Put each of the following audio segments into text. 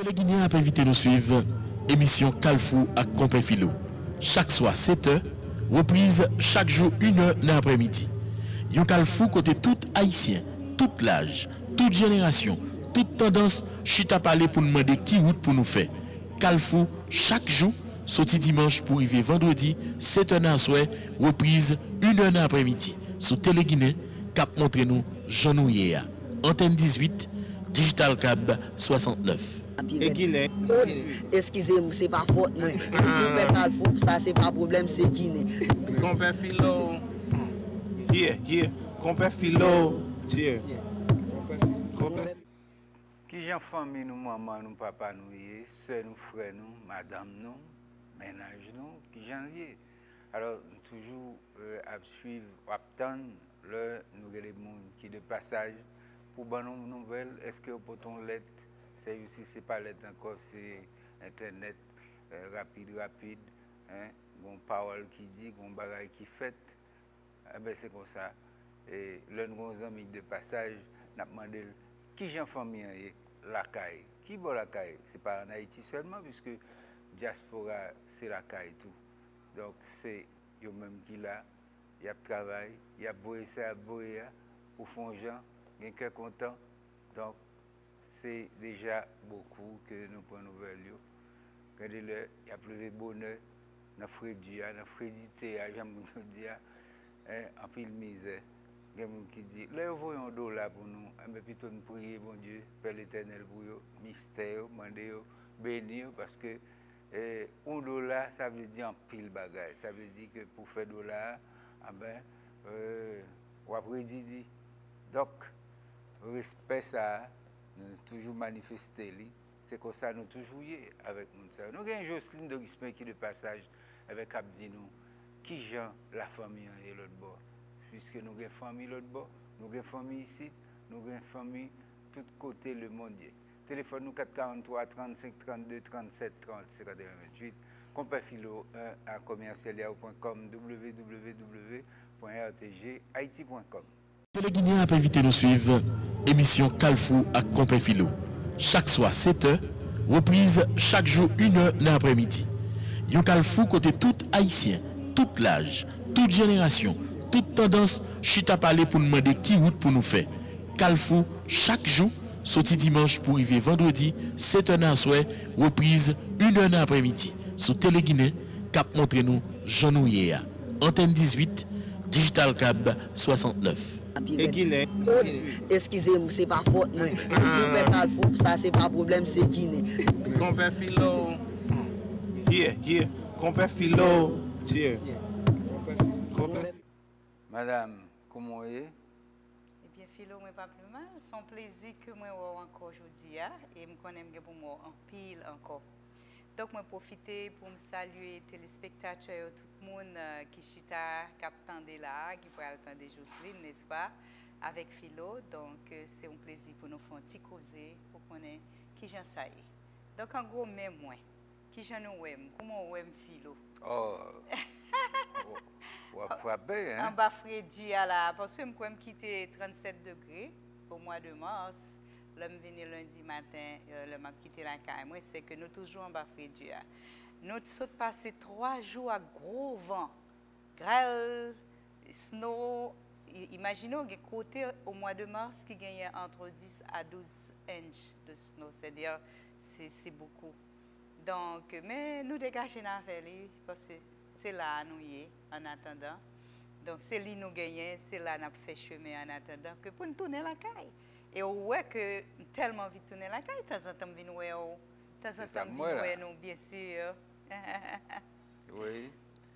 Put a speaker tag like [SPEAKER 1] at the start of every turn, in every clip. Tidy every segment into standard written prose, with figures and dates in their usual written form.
[SPEAKER 1] Les Guinéens ont invité nous suivre émission Calfou à Compé Philo. Chaque soir 7h, reprise chaque jour 1h dans l'après-midi. Yon Calfou côté tout haïtien, toute l'âge, toute génération, toute tendance, chita parler pour nous demander qui route pour nous faire. Calfou chaque jour, sorti dimanche pour arriver vendredi, 7h dans soir, reprise 1h dans l'après-midi. Sous Télé Guinée, cap montre nous Jean Nouye, Antenne 18, Digital Cab 69.
[SPEAKER 2] Excusez-moi, c'est pas faute, moi. Ça, c'est pas problème, c'est Guinée.
[SPEAKER 3] Compère Philo. Compère Philo.
[SPEAKER 4] Qui j'en famille, nous, maman, nous, papa, nous, soeur, nous, frères, nous, madame, nous, ménage, nous, qui j'en lié. Alors, toujours à suivre, à attendre, nous, les gens qui de passage, pour bonne nouvelle, est-ce que pour ton lettre, c'est aussi, c'est pas lettre encore, c'est Internet, rapide, hein, bon parole qui dit, bon bagaille qui fait, eh ben c'est comme ça. Et l'un de nos amis de passage, n'a demandé qui j'en famille la caille. Qui bon la caille? C'est pas en Haïti seulement, puisque diaspora, c'est la caille tout. Donc c'est eux même qui là, il y a travail, il y a voyé ça, voyé au fond gens, quelqu'un content. Donc c'est déjà beaucoup que nous prenons nouvelle. Quand il y a plus de bonheur, dans Frédie, dans Frédité, j'aime dire, en pile misère. Il y a des gens qui disent, là, voyons $1 pour nous, mais plutôt nous prier, bon Dieu, Père l'Éternel pour eux, mystère, demander, bénir, parce que $1, ça veut dire en pile bagage. Ça veut dire que pour faire $, ah ben, on va présider. Donc, respect ça, nous toujours manifester, c'est comme ça nous toujours y avec nous. Nous avons Jocelyne de Gispin qui de passage avec Abdinou, qui Jean, la famille et l'autre bord. Puisque nous avons une famille l'autre bord, nous avons une famille ici, nous avons une famille tout côté le monde. Téléphone nous 443 35 32 37 30 58. Compère Philo 1 à commercial.com www.rtghaiti.com.
[SPEAKER 1] Les Guinéens ont invité nous suivre émission Calfou à Compé Philo. Chaque soir 7h, reprise chaque jour 1h dans l'après-midi. Yon Calfou côté tout haïtien, toute l'âge, toute génération, toute tendance, chita parler pour nous demander qui route pour nous faire. Calfou chaque jour, sorti dimanche pour arriver vendredi, 7h dans soir, reprise 1h dans l'après-midi. Sous Télé Guinée, cap montre nous Jean Nouye, Antenne 18, Digital Cab 69.
[SPEAKER 2] Excusez-moi, c'est pas faute, moi. Ça, c'est pas problème, c'est Guinée.
[SPEAKER 3] Compère Philo. Compère Philo.
[SPEAKER 4] Madame, comment est?
[SPEAKER 5] Eh bien, Philo, moi pas plus mal. C'est un plaisir que moi encore aujourd'hui et me connais pour moi en pile encore. Donc, je profite pour me saluer les téléspectateurs, tout le monde qui chita, qui attendait là, qui pourrait attendre Jocelyne, n'est-ce pas, avec Philo. Donc, c'est un plaisir pour nous faire un petit causer, pour connaître qui j'en sais. Donc, en gros, même moi, qui j'en aime, comment on aime Philo?
[SPEAKER 4] Oh, on va frapper, hein?
[SPEAKER 5] En bas, Frédie, là, parce que je me quitter 37 degrés au mois de mars. Là, je venu lundi matin, je m'a quitté la caille. Moi, c'est que nous toujours en bas Frédie. Nous sommes passé 3 jours à gros vent, grêle, snow. Imaginons que côté au mois de mars qui gagnait entre 10 à 12 inches de snow, c'est-à-dire c'est beaucoup. Donc, mais nous dégageons l'affaire parce que c'est là nous y est en attendant. Donc, c'est là nous gagnons, c'est là nous fait chemin en attendant que pour nous tourner la caille. Et on voit que tellement vite tourner la caille, de temps en temps, nous venons nous, bien sûr.
[SPEAKER 4] Oui.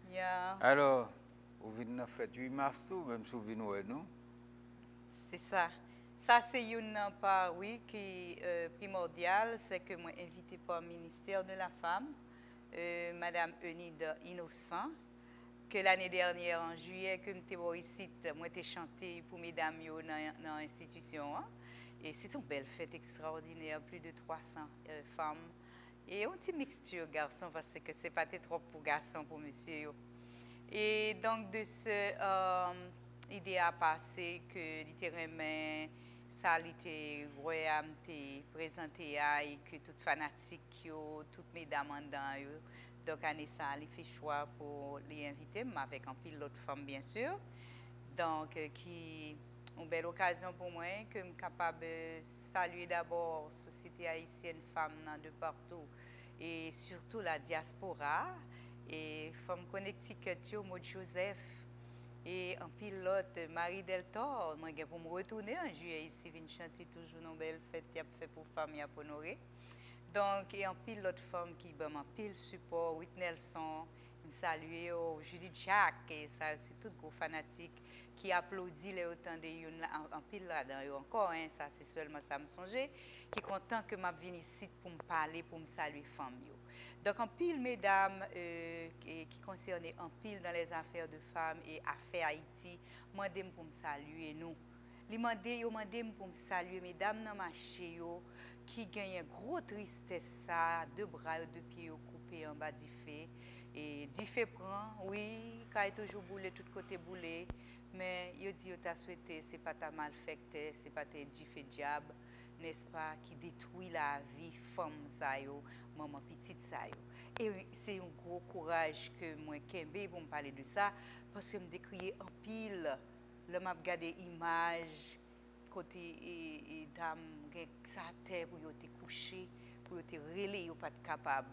[SPEAKER 5] Yeah.
[SPEAKER 4] Alors, vous venez de faire 8 mars, tout, même si vous venez nous?
[SPEAKER 5] C'est ça. Ça, c'est une part, oui, qui est primordiale, c'est que moi invité par le ministère de la Femme, Madame Eunide Innocent, que l'année dernière, en juillet, que je ici, moi j'ai chanté pour mesdames dans l'institution. Hein? Et c'est une belle fête extraordinaire, plus de 300 femmes. Et une petite mixture garçon, parce que ce n'est pas trop pour garçons, pour monsieur. Et donc, de ce idée à passer que littéralement ça était présenté et que toutes fanatiques, toutes mesdames en dedans, donc année ça, il fait choix pour les inviter, mais avec un pile d'autres femmes bien sûr. Donc qui une belle occasion pour moi que je suis capable de saluer d'abord la société haïtienne femmes de partout et surtout la diaspora et femmes Connecticut, Maud Joseph et un pilote Marie Deltor, moi pour me retourner en juillet ici venir chanter toujours une belle fête y a fait pour femmes y a honorer. Donc et un pilote femme qui ben un pile support Whitney Nelson, me saluer Judith Jacques et ça c'est tout gros fanatique qui applaudit les autant de yon en pile là-dedans encore hein, ça c'est seulement ça me songer qui content que m'a venu ici pour me parler pour me saluer femme yo. Donc en pile mesdames qui concernent en pile dans les affaires de femmes et affaires Haïti, mandé pour me saluer nous. Li mandé pour me saluer mesdames dans marché yo qui gagne gros tristesse ça, deux bras deux pieds coupés en bas du fait et du fait prend oui, quand toujours boulé tout côté boulé. Mais yo dit yo t'a souhaité c'est pas ta malfecté, c'est pas tes du fait diable, n'est-ce pas, qui détruit la vie femme ça yo, maman petite ça yo. Et c'est un gros courage que moi kembe pour me parler de ça parce que me décrier en pile, le m'a regarder image côté et dame ça terre pour yo te coucher, pour yo te relé yo pas capable.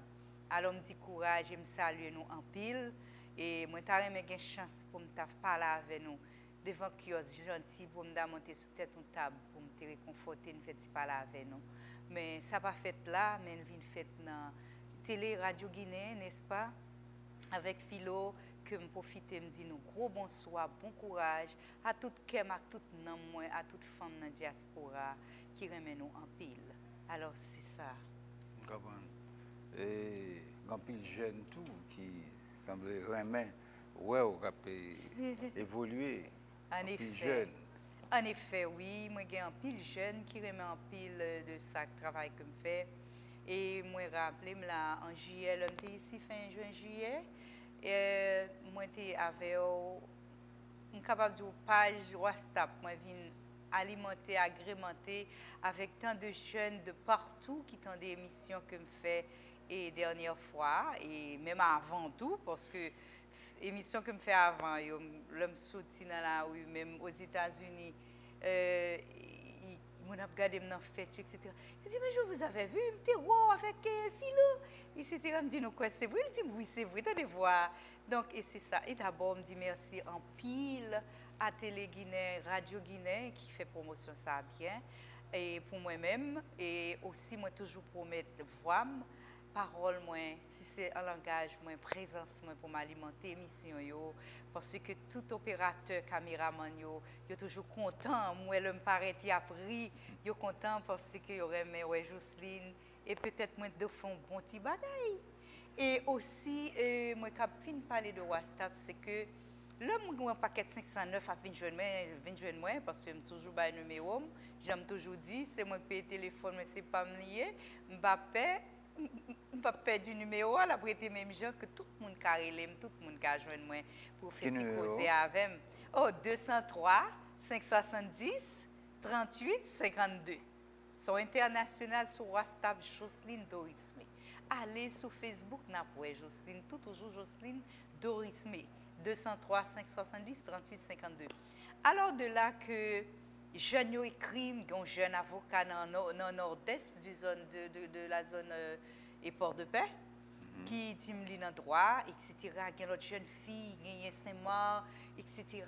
[SPEAKER 5] Alors me dit courage et me salue nous en pile et moi t'a remet une chance pour me parler avec nous devant kiosque gentil pour me monter sous tête une table pour me te réconforter une fait parler avec nous mais ça pas fait là mais elle vient fait dans télé radio Guinée n'est-ce pas avec Philo que me profiter me dit nous gros bonsoir bon courage à toute kem à toute nan moi à toute femme dans diaspora qui remet nous en pile alors c'est ça
[SPEAKER 4] et un pile jeune tout qui semblait vraiment ouais au évoluer
[SPEAKER 5] en effet. En effet, oui, moi j'ai un pile jeune qui remet un pile de ça travail que me fait et moi rappelé me là en juillet, on était ici fin juin juillet et moi j'étais avec une capable de page WhatsApp, moi viens alimenter, agrémenter avec tant de jeunes de partout qui ont des émissions que me fait et dernière fois et même avant tout parce que émission que me fait avant l'homme sorti dans la rue même aux États-Unis mon a regardé dans fête etc. Il dit mais je vous avais vu me dit wow avec Philo etc. me dit non quoi c'est vrai il dit oui c'est vrai de voir donc et c'est ça et d'abord me dit merci en pile à Télé Guinée Radio Guinée qui fait promotion ça bien et pour moi-même et aussi moi toujours promettre voix parole moins si c'est un langage moins présence moins pour m'alimenter émission yo parce que tout opérateur caméraman yo toujours content moi le me paraît y a pris yo content parce que y aurait mais ouais Jocelyne et peut-être moins de fond bon petit bagaille et aussi moi cap fin parler de WhatsApp c'est que l'homme un paquet 509 à 20 juin moi parce que me toujours ba numéro j'aime toujours dit c'est moi qui paye téléphone mais c'est pas me lié Mbappé pas perdre du numéro à la prêter même gens que tout le monde carré tout le monde a joindre moi pour faire petit causer avec oh 203 570 38 52 son international sur WhatsApp Jocelyne Dorisme allez sur Facebook n'a pas Jocelyne toujours Jocelyne Dorisme 203 570 38 52 alors de là que jeunes yo écrit un jeune avocat dans nord-est du zone de la zone et Port-de-Paix qui dit me dans droit etc. Il y a l'autre jeune fille gagné Saint-Marc etc.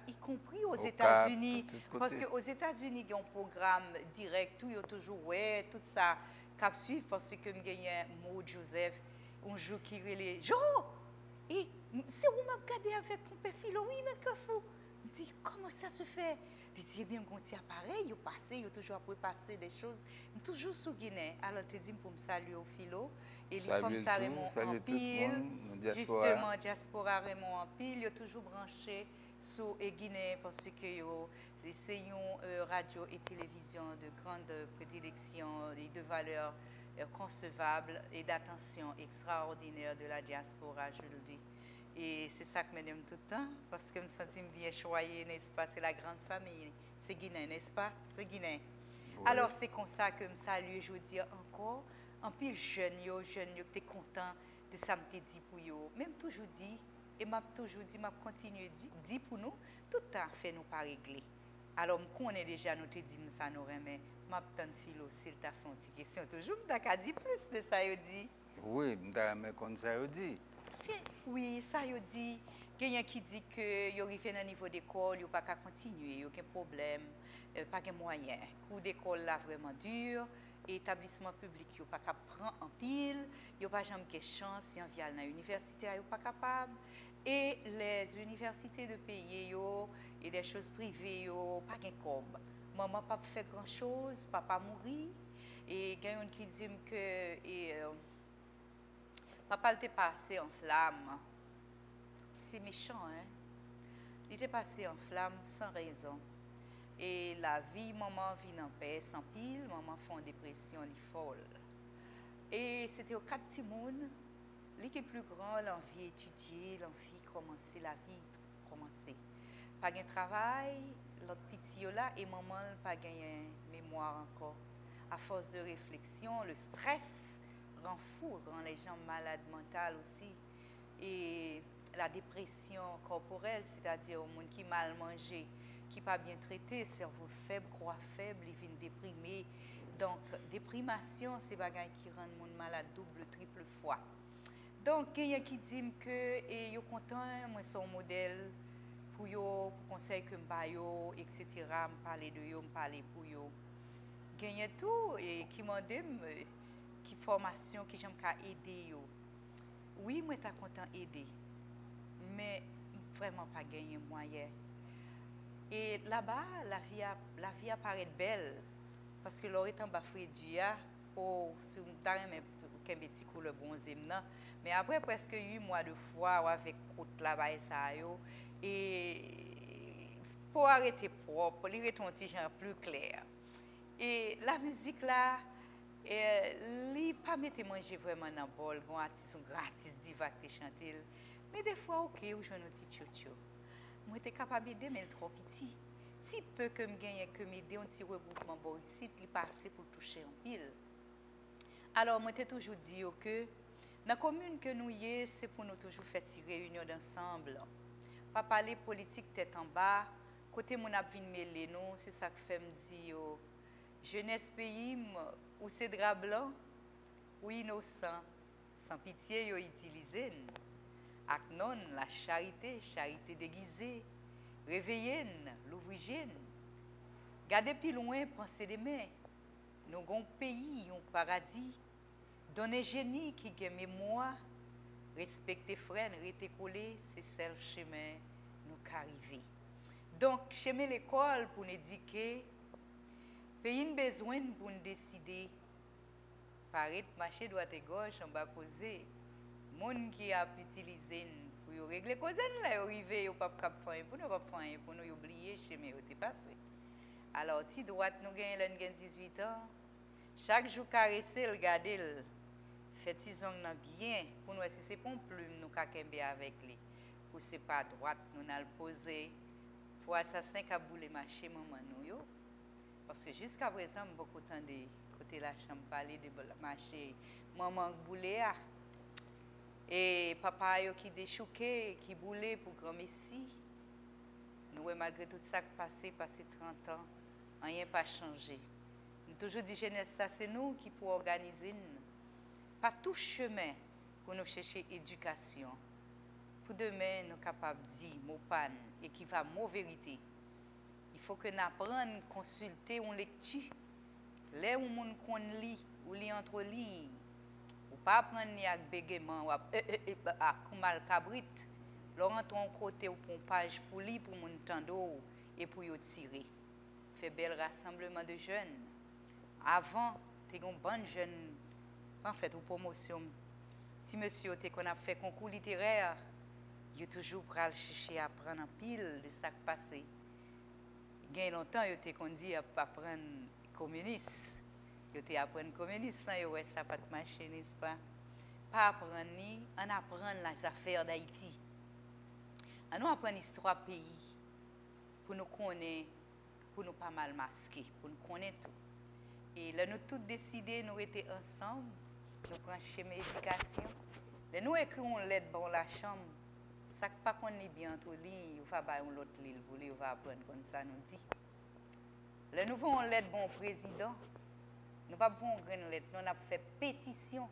[SPEAKER 5] y compris aux États-Unis parce que aux États-Unis il y a un programme direct tout y a toujours ouais tout ça cap suivre parce que me gagné Maud Joseph un jour qui relait Jo et c'est où m'a regardé avec mon père Philo oui dans Carrefour me dit comment ça se fait. Je dis bien qu'on tient pareil, il passé, il toujours après passer des choses, toujours sous Guinée. Alors te dis pour me saluer au Philo et les femmes ça Raymond en pile, justement diaspora Raymond en pile, il toujours branché sur Guinée parce que c'est une radio et télévision de grande prédilection et de valeur concevable et d'attention extraordinaire de la diaspora, je le dis. Et c'est ça que je m'aime tout le temps, parce que je me sens bien choyée, n'est-ce pas? C'est la grande famille C'est Guinée, n'est-ce pas? C'est Guinée. Oui. Alors, c'est comme ça que je salue, je dis encore, en pile jeune, qui étaient contents de ça me dit pour eux. Même toujours dit, et m'a toujours dit, m'a continué dit pour nous, tout le temps fait nous pas régler. Alors, je connais déjà, nous te dit ça nous remet, m'a tant philo, s'il t'a fait une petite question, toujours, m't'a dit plus de ça, il dit.
[SPEAKER 4] Oui, m't'a mais comme ça, il dit.
[SPEAKER 5] Oui, ça, il dit. Il y a qui dit que yo arrivé dans niveau d'école, yo pas qu'à continuer, yo aucun problème, pas de moyens. Cours d'école là vraiment dur, et établissement public yo pas qu'à prendre en pile, yo pas jamais de chance si on vient dans l'université yo pas capable et les universités de payer yo et des choses privées yo pas gain cob. Maman pas fait grand chose, papa mourir et gagne qui dit que papa était passé en flamme. C'est méchant, hein? Il était passé en flamme sans raison. Et la vie, maman vit en paix, sans pile, maman fait une dépression, elle est folle. Et c'était au 4 Timoun, lui qui est plus grand, l'envie étudier, l'envie commencer, la vie commencer. Pas de travail, l'autre petit là, et maman pas gagné mémoire encore. À force de réflexion, le stress rend fou, rend les gens malades mentales aussi. Et la dépression corporelle, c'est-à-dire au monde qui mal mangé, qui pas bien traité, cerveau faible, croix faible, il vient déprimé. Donc, déprimation, c'est bagaille qui rend le monde malade double, triple fois. Donc, il y a qui dit que yo content, moi son modèle pour yo, pour conseil que m'bayo, etc. Me parler de yo, me parler pour yo. Il y a tout et qui m'a dit qui formation qui j'aime qu'à aider yo. Oui, moi t'as content aider. Mais vraiment pas gagner moyen. Et là-bas, la vie apparaît belle parce que l'or est en bas Frédia pour sur même qu'un petit coup le bon zimna. Mais après presque 8 mois de foi avec côte là-bas ça yo et pour arrêter propre, il est un petit genre plus clair. Et la musique là li pas mettre manger vraiment dans bol, gon artiste gratis diva qui chanter. Mais des fois, ok, ou je ne dis tchotcho. Moi, j'étais capable d'aider, mais trop petit. Si peu que me gagne que m'aider, un petit regroupement bon ici, il passe pour toucher en pile. Alors, moi, j'étais toujours dit que dans la commune que nous y est, c'est pour nous toujours faire une réunion d'ensemble. Pas parler politique tête en bas, côté mon abvin mêlé, non, c'est ça que fait me dire, jeunesse pays, ou c'est drap blanc, ou innocent, sans pitié, yo utilisé. Ak non, la charité, charité déguisée, réveillez, l'ouvrier. Gardez plus loin, pensez demain. Nous avons un pays, un paradis. Donnez génie qui a mémoire. Respectez frères, restez collés, c'est celle chemin nous qu'arriver. Donc, chemin l'école pour nous éduquer, pays a besoin pour nous décider. Paraître marcher droite et gauche, on va causer. Moun qui a utilisé pour régler cause là arrivé au pas cap faire pour nous pas faire pour nous oublier chemin était passé. Alors ti droite nous gagne 18 ans. Chaque jour caresser regarder fait tison bien pour nous si c'est pas plume nous ka kembe avec lui. Pour c'est pas droite nous n'a le poser pour assassin ka boule marché maman nous yo. Parce que jusqu'à présent beaucoup temps de côté la chambre parler de marché maman boule a. Et papa qui déchouqué, qui boulait pour grand messie. Nous, malgré tout ça qui passé 30 ans, rien n'a pas changé. Nous toujours dit jeunesse, ça c'est nous qui pouvons organiser. Pas tout chemin pour nous chercher éducation. Pour demain, nous sommes capables de dire mot panne et qui va mot vérité. Il faut que nous apprenions à consulter une lecture. Là où on lit, ou lit entre lignes. Pas apprendre avec bégaiement ou à mal cabrit. Laurent ton côté au pompage pour lui pour mon tendo et pour y tirer. Fait bel rassemblement de jeunes. Avant, tu es un bon jeune en fait ou promotion. Si monsieur tu qu'on a fait concours littéraire, il toujours pral chercher à apprendre en pile de ça qui passé. Gain longtemps il était qu'on dit à apprendre communiste. Yo te apprendre communiste, ouais, ça pas de marcher, n'est-ce pas? Pas apprendre ni, on apprend les affaires d'Haïti. On apprend l'histoire pays pour nous connaître pour nous pas mal masquer, pour nous connaître tout. Et là, nous tous décidé, nous étions ensemble, nous prenons chemin éducation. Là, nous écrivons lettre dans la chambre. Ça ne pas qu'on est bien entre lignes, il va pas un autre livre pour lui, on va apprendre comme ça nous dit. Là, nous avons lettre bon président. Nous pas bon une lettre, nous avons fait pétition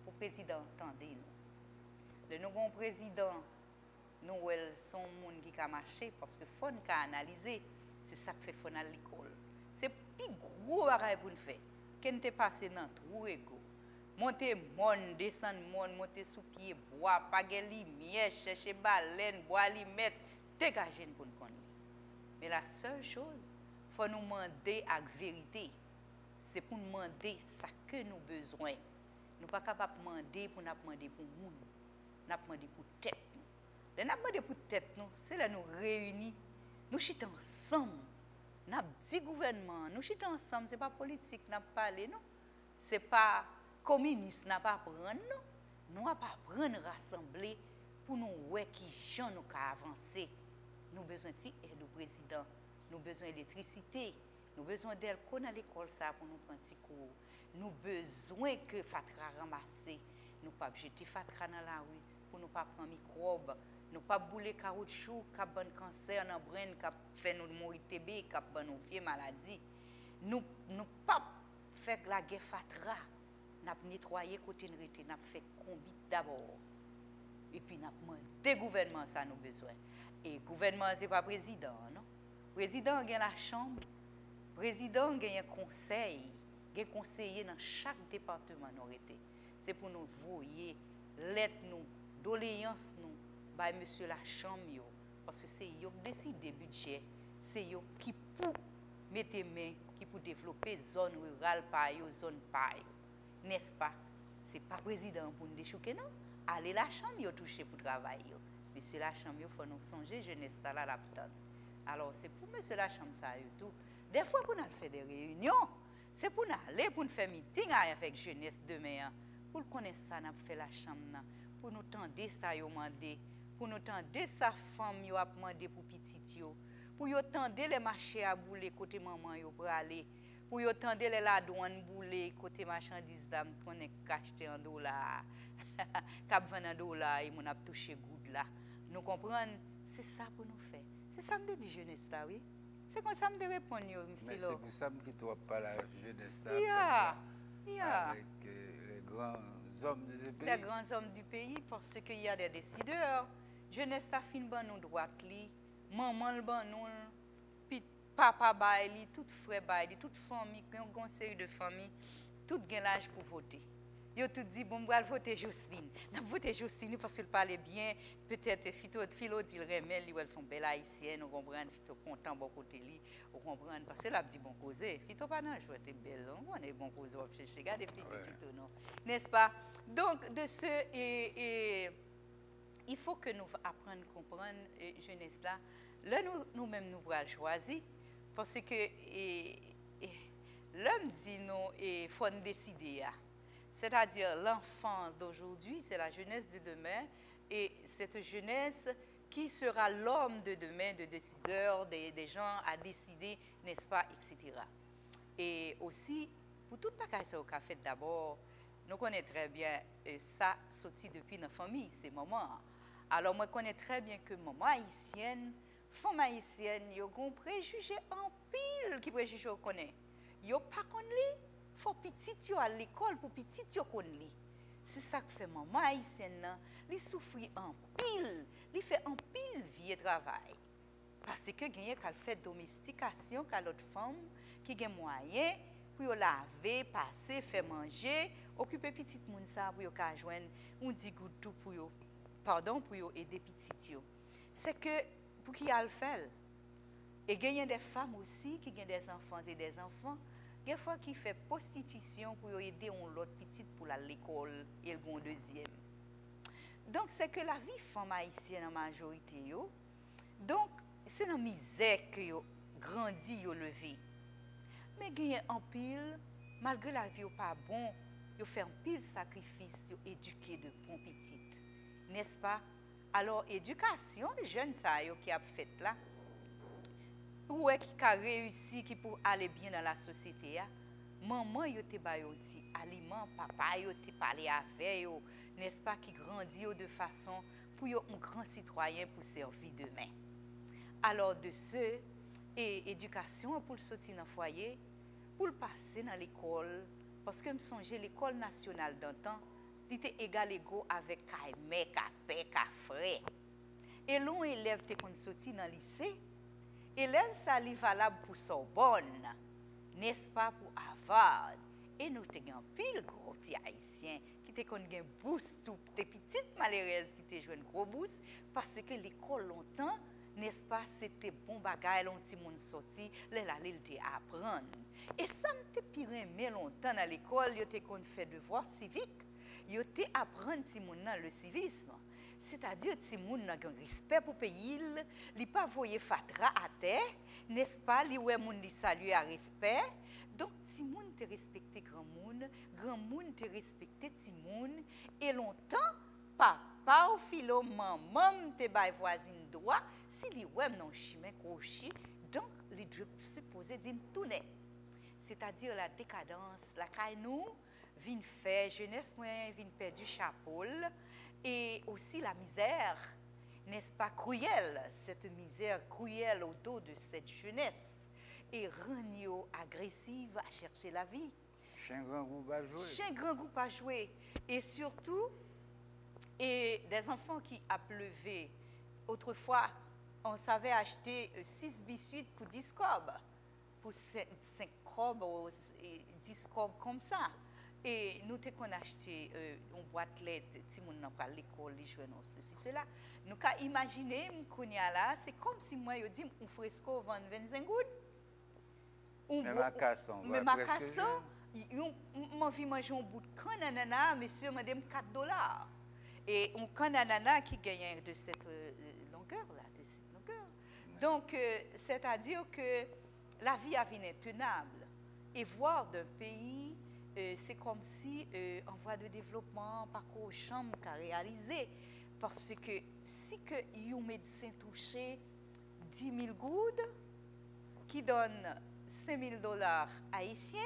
[SPEAKER 5] pour le président entendez nous. Là, nous avons président, nous sommes monde qui a marché parce que faut nous analyser, c'est ça que fait faut à l'école. C'est plus gros travail pour nous faire. Quand tu passé dans tout ego. Monter monde, descendre monde, monter sous pied, bois, pas de lumière, chercher baleine, bois limette, dégager pour nous connaître. Mais la seule chose, il faut nous demander avec vérité. C'est pour nous demander ce que nous avons besoin. Nous ne sommes pas capables de demander pour nous demander pour nous. Nous demander pour tête nous. Nous demander pour tête nous, c'est là nous réunir, nous chitons ensemble. Nous dit gouvernement, nous chitons ensemble, ce n'est pas politique, nous parlé non. Ce n'est pas communiste, nous pas prendre non. Nous pas prendre rassembler pour nous voir qui gens nous avancer. Nous avons besoin d'aide au président, nous avons besoin d'électricité, nous avons besoin d'aide à l'école ça pour nous prendre des cours. Nous avons besoin que Fatra ramasser, nous pas jeter Fatra dans la rue pour nous pas prendre microbes. Nous pas bouler caoutchouc, qui ban cancer dans brain, qui fait nous mourir TB, qui ban nous vieille maladie. Nous pas faire la guerre fatra. N'a nettoyer côté nrete, n'a fait combi d'abord. Et puis n'a demandé gouvernement ça nous besoin. Et gouvernement c'est pas président non. Président a la chambre, président a un conseil, un conseiller dans chaque département nous été. C'est pour nous voyer lettre nous, doléance nous by monsieur la chambre yo, parce que c'est eux qui décide des budgets, c'est eux qui pour mettre main, qui pour développer zone rurale par yo, zone par yo. N'est-ce pas? C'est pas président pour nous déchouquer non. Allez la chambre yo toucher pour travailler yo. Monsieur la chambre yo faut nous songer jeunesse là la laptop. Alors c'est pour monsieur la chambre ça yo tout. Des fois pour nous faire des réunions, c'est pour nous aller pour nous faire meeting avec jeunesse demain pour connaître ça n'a fait la chambre pour nous tendre ça yo mandé. Pour nous tendre sa femme yo a demandé pour petit yo pour yo tendre les marchés à bouler côté maman yo pour aller pour yo tendre les la douane bouler côté marchandise dame qu'on est acheté en $, cap vendre en $, et mon a touché good là nous comprendre c'est ça pour nous faire c'est ça me dit jeunesse là oui c'est comme ça me répondre yo
[SPEAKER 4] mais c'est pour ça que tu pas la jeunesse là avec les grands hommes de ce pays
[SPEAKER 5] les grands hommes du pays parce qu'il y a des décideurs. Jeunesse ta fin ban nous droite li, maman le ban nous, puis papa ba li, tout frère ba li, toute famille, un conseil de famille, tout gen l'âge pour voter. Yo tout dit bon va voter Jocelyne. N'a voter Jocelyne parce qu'elle parlait bien, peut-être philo dit remel li, elles sont belles haïtiennes, on comprend, fito content bon côté li, on comprend parce que l'a dit bon causer, fito pas non, je être belle, on est bon causer, on chercher regarder fito non. N'est-ce pas? Donc de ce et il faut que nous apprenions à comprendre jeunesse là. Là, nous-mêmes, nous pourrons choisir parce que l'homme dit nous, il faut nous décider. C'est-à-dire l'enfant d'aujourd'hui, c'est la jeunesse de demain et cette jeunesse qui sera l'homme de demain, de décideurs, des gens à décider, n'est-ce pas, etc. Et aussi, pour toute la chose qu'a fait d'abord, nous connaissons très bien ça sorti depuis notre famille, ces moments. Alors, moi, je connais très bien que maman haïtienne, femme haïtienne, ils ont préjugé en pile qui préjugé au connaît. Ils n'ont pas connu, il faut petit à l'école pour petit yo connaît. C'est ça que fait maman haïtienne, ils souffrent en pile, ils fait en pile vie et travail. Parce que gagne qu'elle fait domestication qu'à l'autre femme qui gagne moyen pour laver, passer, faire manger, occuper petit monde ça pour yo ka joindre on dit goût tout pour yo. Pardon pour aider petit yo. C'est que pour qui a le fait. Et il y a des femmes aussi qui ont des enfants et des enfants, des fois qui fait prostitution pour aider l'autre petite pour l'école et le deuxième. Donc c'est que la vie femme haïtienne en majorité yo. Donc c'est dans la misère que yo grandi yo levé. Mais il y a un pile malgré la vie pas bon, yo fait un pile sacrifice yo éduquer de bons petites. N'est-ce pas? Alors, éducation, les jeunes ça qui a fait là, ou qui a réussi qui pour aller bien dans la société ya, maman yo te ba yo ti aliment, papa yo te parler avec yo, n'est-ce pas, qui grandit yo de façon pour yo un grand citoyen pour servir demain. Alors de ce et éducation pour le sortir dans foyer, pour le passer dans l'école, parce que me songe l'école nationale d'antan, il était égal égaux avec Kaimé, Kapé, Kafré. Et l'on élève te kon sorti dans le lycée, élève ça li valable pour Sorbonne, n'est-ce pas, pour Harvard. Et nous te gen pile gros petit haïtien qui te kon gen bourse tout, te petites malheureuses qui te joué une gros bourse parce que l'école longtemps, n'est-ce pas, c'était bon bagay, l'on ti moun sorti, les la li te apprendre. Et ça me te pire mais longtemps dans l'école, yo te kon fait devoir civique, yo te apprendre ti moun nan le civisme. C'est-à-dire que si moun n'a un respect pour pays, li pas voyer fatra à terre, n'est-ce pas, li ouais moun li saluer à respect. Donc si moun te respecter grand moun te respecter ti moun et longtemps papa ou filo maman te bay voisine droit, si li ouais non chemin crochi, donc li supposé dire tourner. C'est-à-dire la décadence, la caille nous vinn faire jeunesse moins vinn perdre du chapeau. Et aussi la misère, n'est-ce pas, cruelle, cette misère cruelle au dos de cette jeunesse, et rend agressive à chercher la vie.
[SPEAKER 4] Chien grand goût pas jouer.
[SPEAKER 5] Chien grand goût pas jouer. Et surtout, et des enfants qui a pleuvé. Autrefois, on savait acheter 6 biscuits pour 10 cobs, pour 5 cobs ou 10 cobs comme ça. Et nous avons acheté une boîte lettre, si nous avons à l'école, les jeunes, ceci, cela. Nous avons imaginé, c'est comme si moi, je dis, un fresco vend 25 gouttes.
[SPEAKER 4] Même à Casson,
[SPEAKER 5] même à Casson, je vais manger un bout de canne ananas, monsieur m'a donné $4. Et un canne ananas qui gagne de cette longueur-là, de cette longueur. Donc, c'est-à-dire que la vie a été intenable. Et voir d'un pays, c'est comme si en voie de développement, pas qu'au chambre qu'à réaliser. Parce que si que un médecin touché 10 000 goudes, qui donne $5 000 haïtiens,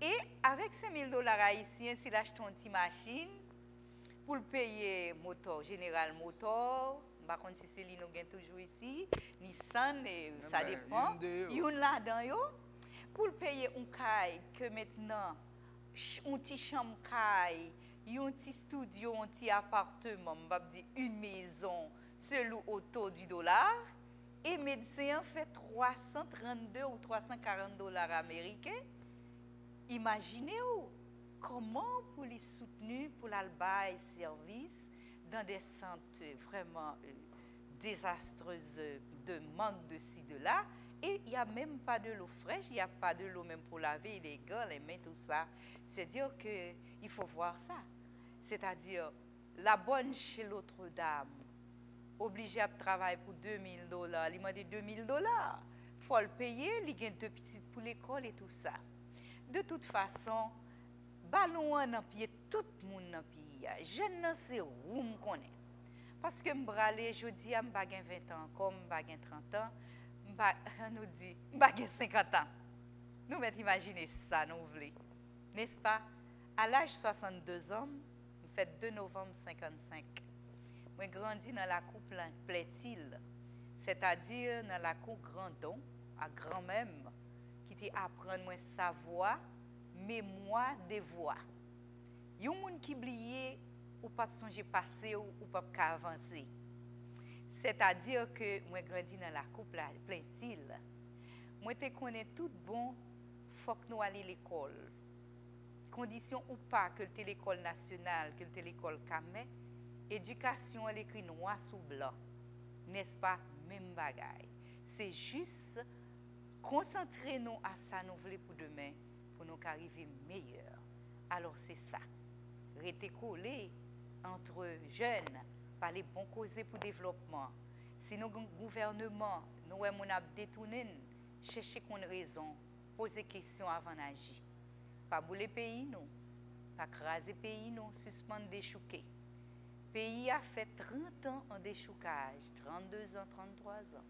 [SPEAKER 5] et avec $5 000 haïtiens, s'il achète une petite machine, pour le payer moteur, General Motor, je ne sais pas si c'est lui nous toujours ici, Nissan, ça dépend, il y a là-dedans, pour le payer un caille que maintenant, un petit chambre caille, un petit studio, un petit appartement, une maison, selon autour du dollar, et médecin fait 332 ou $340 américains. Imaginez-vous comment pour les soutenir pour l'albaï service dans des centres vraiment désastreuses de manque de ci, de là. Et il n'y a même pas de l'eau fraîche, il n'y a pas de l'eau même pour laver les gants, les mains, tout ça. C'est-à-dire qu'il faut voir ça. C'est-à-dire, la bonne chez l'autre dame, obligée à travailler pour $2 000, il m'a dit $2 000. Il faut le payer, il gagne 2 petites pour l'école et tout ça. De toute façon, ballon en pied, tout le monde dans le pays. Je ne sais où je connais. Parce que je bralé, je dis, je n'ai 20 ans, comme je 30 ans. Nous dit, je 50 ans. Nous mettons imaginer ça, nous voulons. N'est-ce pas? À l'âge de 62 ans, fait 2 novembre 55, je grandi dans la cour Plaît-il, c'est-à-dire dans la cour Grandon, à grand-même, qui t'y apprendre sa voix, mémoire des voix. Il y a des gens qui oublient ou pas songer passer ou pas avancer. C'est-à-dire que moi grandi dans la coupe Plaît-il. Moi te connais tout bon, faut que nous allions à l'école. Condition ou pas que c'est l'école nationale, que c'est l'école Camé, éducation elle écrit noir sur blanc. N'est-ce pas même bagaille. C'est juste concentrer nous à ça nous voulons pour demain pour nous arriver meilleur. Alors c'est ça. Rester collé entre jeunes par les bons causés pour le développement. Si nos gouvernements, nous avons détourné, chercher une raison, poser questions avant d'agir. Pas bouler pays, nous. Pas craser pays, nous. Suspendre déchouquer. Pays a fait 30 ans en déchoucage, 32 ans, 33 ans.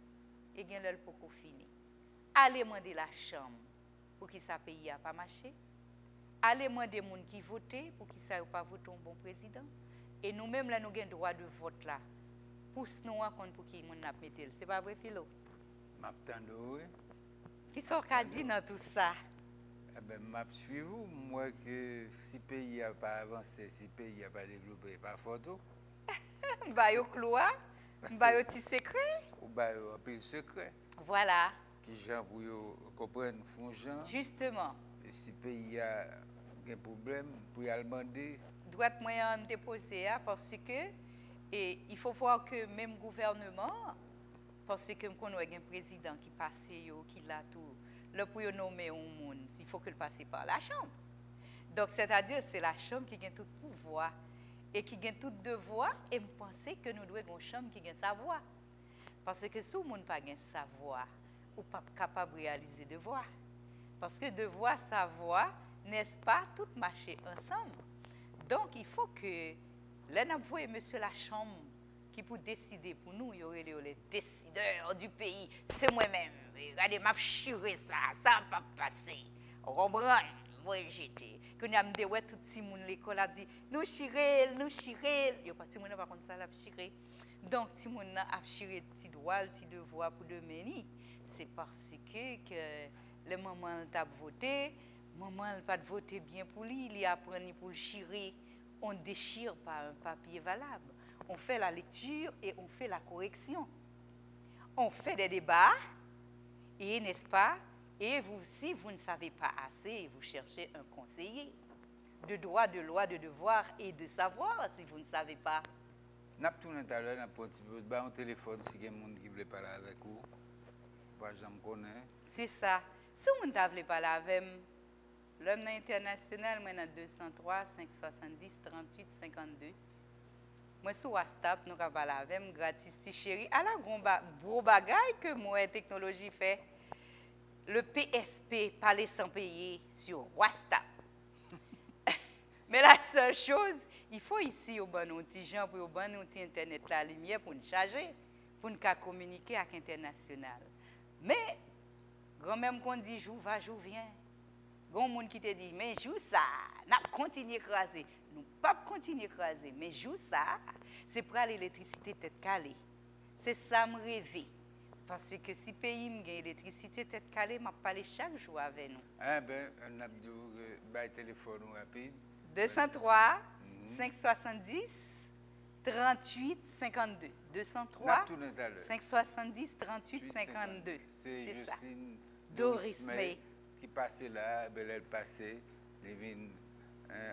[SPEAKER 5] et gen l'el pour qu'on fini. Allez demander la chambre pour qui ça pays a pas marché. Allez demander moun qui voté pour qui ça a pas voté un bon président. Et nous-mêmes là nous avons droit de vote là. Pousse nous en compte pour qui moun n'a mettre. C'est pas vrai Philo?
[SPEAKER 4] M'attendons oui.
[SPEAKER 5] Qui sont qu'a dit dans tout ça?
[SPEAKER 4] Eh ben m'a suivre moi que si pays a pas avancé, si pays a pas développé, pas photo.
[SPEAKER 5] Bah yo cloa, bah yo petit secret.
[SPEAKER 4] Ou bah un peu secret.
[SPEAKER 5] Voilà.
[SPEAKER 4] Qui gens pour comprendre font gens.
[SPEAKER 5] Justement.
[SPEAKER 4] Et si pays a un problème pour y aller demander.
[SPEAKER 5] Droite moyen déposé parce que et il faut voir que même gouvernement parce que nous avons un président qui passe qui l'a tout le pour nommer un monde il faut que le passe par la chambre. Donc c'est-à-dire c'est la chambre qui a tout pouvoir et qui a tout devoir et je pense que nous devons avoir une chambre qui a sa voix. Parce que si on n'a pas sa voix, on n'est pas capable de réaliser devoir. Parce que devoir, sa voix, n'est-ce pas, tout marcher ensemble. Donc il faut que là nous voyons monsieur la chambre qui pour décider pour nous, il y aurait les décideurs du pays. C'est moi-même. Regardez, m'a chiré ça va pas passer. On comprend? Moi j'étais. Quand on a dit ouais tout le monde l'école a dit nous chiré. Il y a pas tout le monde par contre ça l'a chiré. Donc tout le monde a chiré petit droit, petit devoir pour demain. C'est parce que le moment t'a voté, maman n'a pas voté bien pour lui, il apprend pour le chirer. On déchire par un papier valable. On fait la lecture et on fait la correction. On fait des débats et n'est-ce pas? Et vous, si vous ne savez pas assez, vous cherchez un conseiller de droit, de loi, de devoir et de savoir si vous ne savez pas.
[SPEAKER 4] N'a pas tout à l'heure, n'a pas un petit peu de téléphone si il y a des gens qui veulent parler avec vous. Je me connais.
[SPEAKER 5] C'est ça. Si vous ne voulez parler avec moi, l'homme international, moi, dans 203 570 38 52. Moi, sur WhatsApp, nous avons parlé avec moi, gratis, chéri. À la gros bagaille que moi, technologie fait, le PSP, parler sans payer sur WhatsApp. Mais la seule chose, il faut ici, au bon outil, gens, pour au bon outil Internet, la lumière, pour nous charger, pour nous communiquer avec l'international. Mais, quand même qu'on dit jour va, jour vient. Gon moun qui te dit mais joue ça, n'a continuer écraser. Nous pas continuer écraser, mais joue ça, c'est pour l'électricité tête calée. C'est ça me rêver. Parce que si pays me gagne l'électricité tête calée, m'a parler chaque jour avec nous.
[SPEAKER 4] Ah ben on a dit by téléphone rapide.
[SPEAKER 5] 203 570 38 52. 203 570 38 52. C'est ça. Doris May
[SPEAKER 4] qui passait là, elle passait, elle vient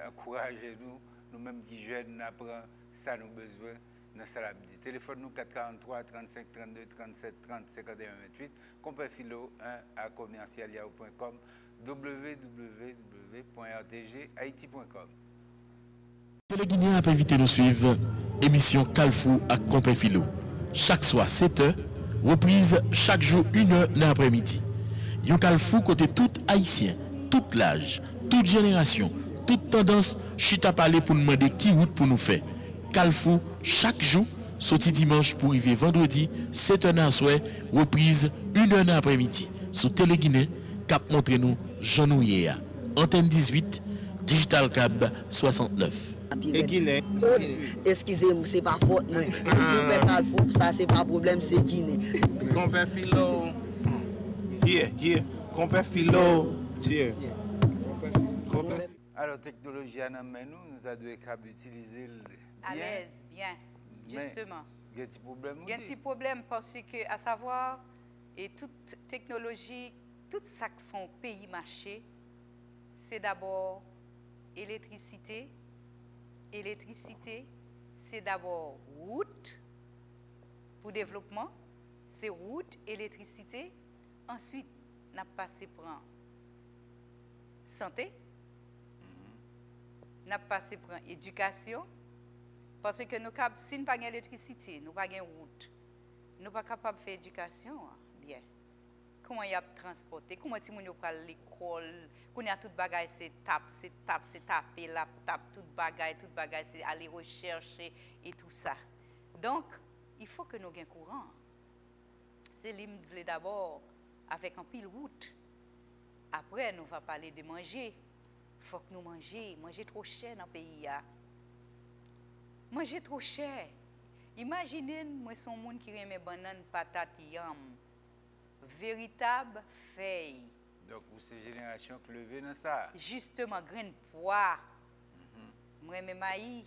[SPEAKER 4] encourager nous, nous-mêmes qui jeunes, nous apprenons ça nous besoin dans ça dit. Téléphone nous 443 35 32 37 30 51 28, compéphilo 1@commercialyahoo.com, www.rtghaiti.com.
[SPEAKER 1] Les Guinéens peuvent inviter nous suivre émission Calfou à Compéphilo. Chaque soir 7h, reprise chaque jour 1h dans l'après-midi. Yon Calfou côté tout haïtien, tout l'âge, toute génération, toute tendance, chita parler pour nous demander qui route pour nous faire. Calfou chaque jour, sorti dimanche pour arriver vendredi, 7h dans soir, reprise 1h dans l'après-midi. Sous Télé Guinée, cap montre nous Jean Nouye. Antenne 18, Digital Cab 69.
[SPEAKER 2] Excusez-moi, c'est pas faute. Ça, c'est pas problème, c'est Guinée.
[SPEAKER 3] Compéphilo. Yeah. Compéphilo. Yeah.
[SPEAKER 4] Alors, technologie à nous avons utiliser
[SPEAKER 5] à l'aise, bien, justement.
[SPEAKER 4] Il y a des problèmes.
[SPEAKER 5] Il y a des problèmes parce que, à savoir, et toute technologie, tout ça qui fait un pays marcher, c'est d'abord électricité. Électricité, c'est d'abord route pour développement, c'est route, électricité. Ensuite, on a passé pour santé, on a passé pour éducation, parce que nous, si nous n'avons pas d'électricité, nous n'avons pas de route, nous ne sommes pas capables de faire éducation bien. Comment il y a transporté, comment tu peux à l'école, qu'on a tout bagage, c'est taper, la tape, tout bagage, c'est aller rechercher et tout ça. Donc, il faut que nous ayons courant. commencer d'abord avec un pile route. Après, nous va parler de manger. Il faut que nous mangions. Manger trop cher dans le pays. Manger trop cher. Imaginez, moi, son monde qui aime banane, patate, yam. Véritable feuille.
[SPEAKER 4] Donc, vous, c'est génération qui levée dans ça.
[SPEAKER 5] Justement, grain de pois. Moi, j'aime maïs.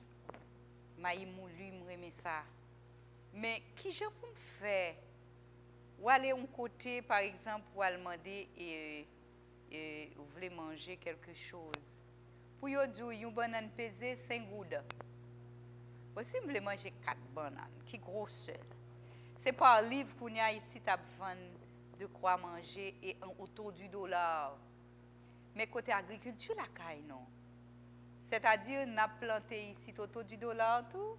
[SPEAKER 5] Maïs moulu, moi, j'aime ça. Mais qui j'ai pour me faire? Ou aller un côté, par exemple, ou aller demander et vous voulez manger quelque chose. Pour vous dire, une banane pesée 5 goudes. Si vous voulez manger 4 bananes, qui grosse. C'est par livre qu'on y a ici, tu as de quoi manger et autour du dollar. Mais côté agriculture, la caille, non. C'est-à-dire, nous avons planté ici autour du dollar, tout.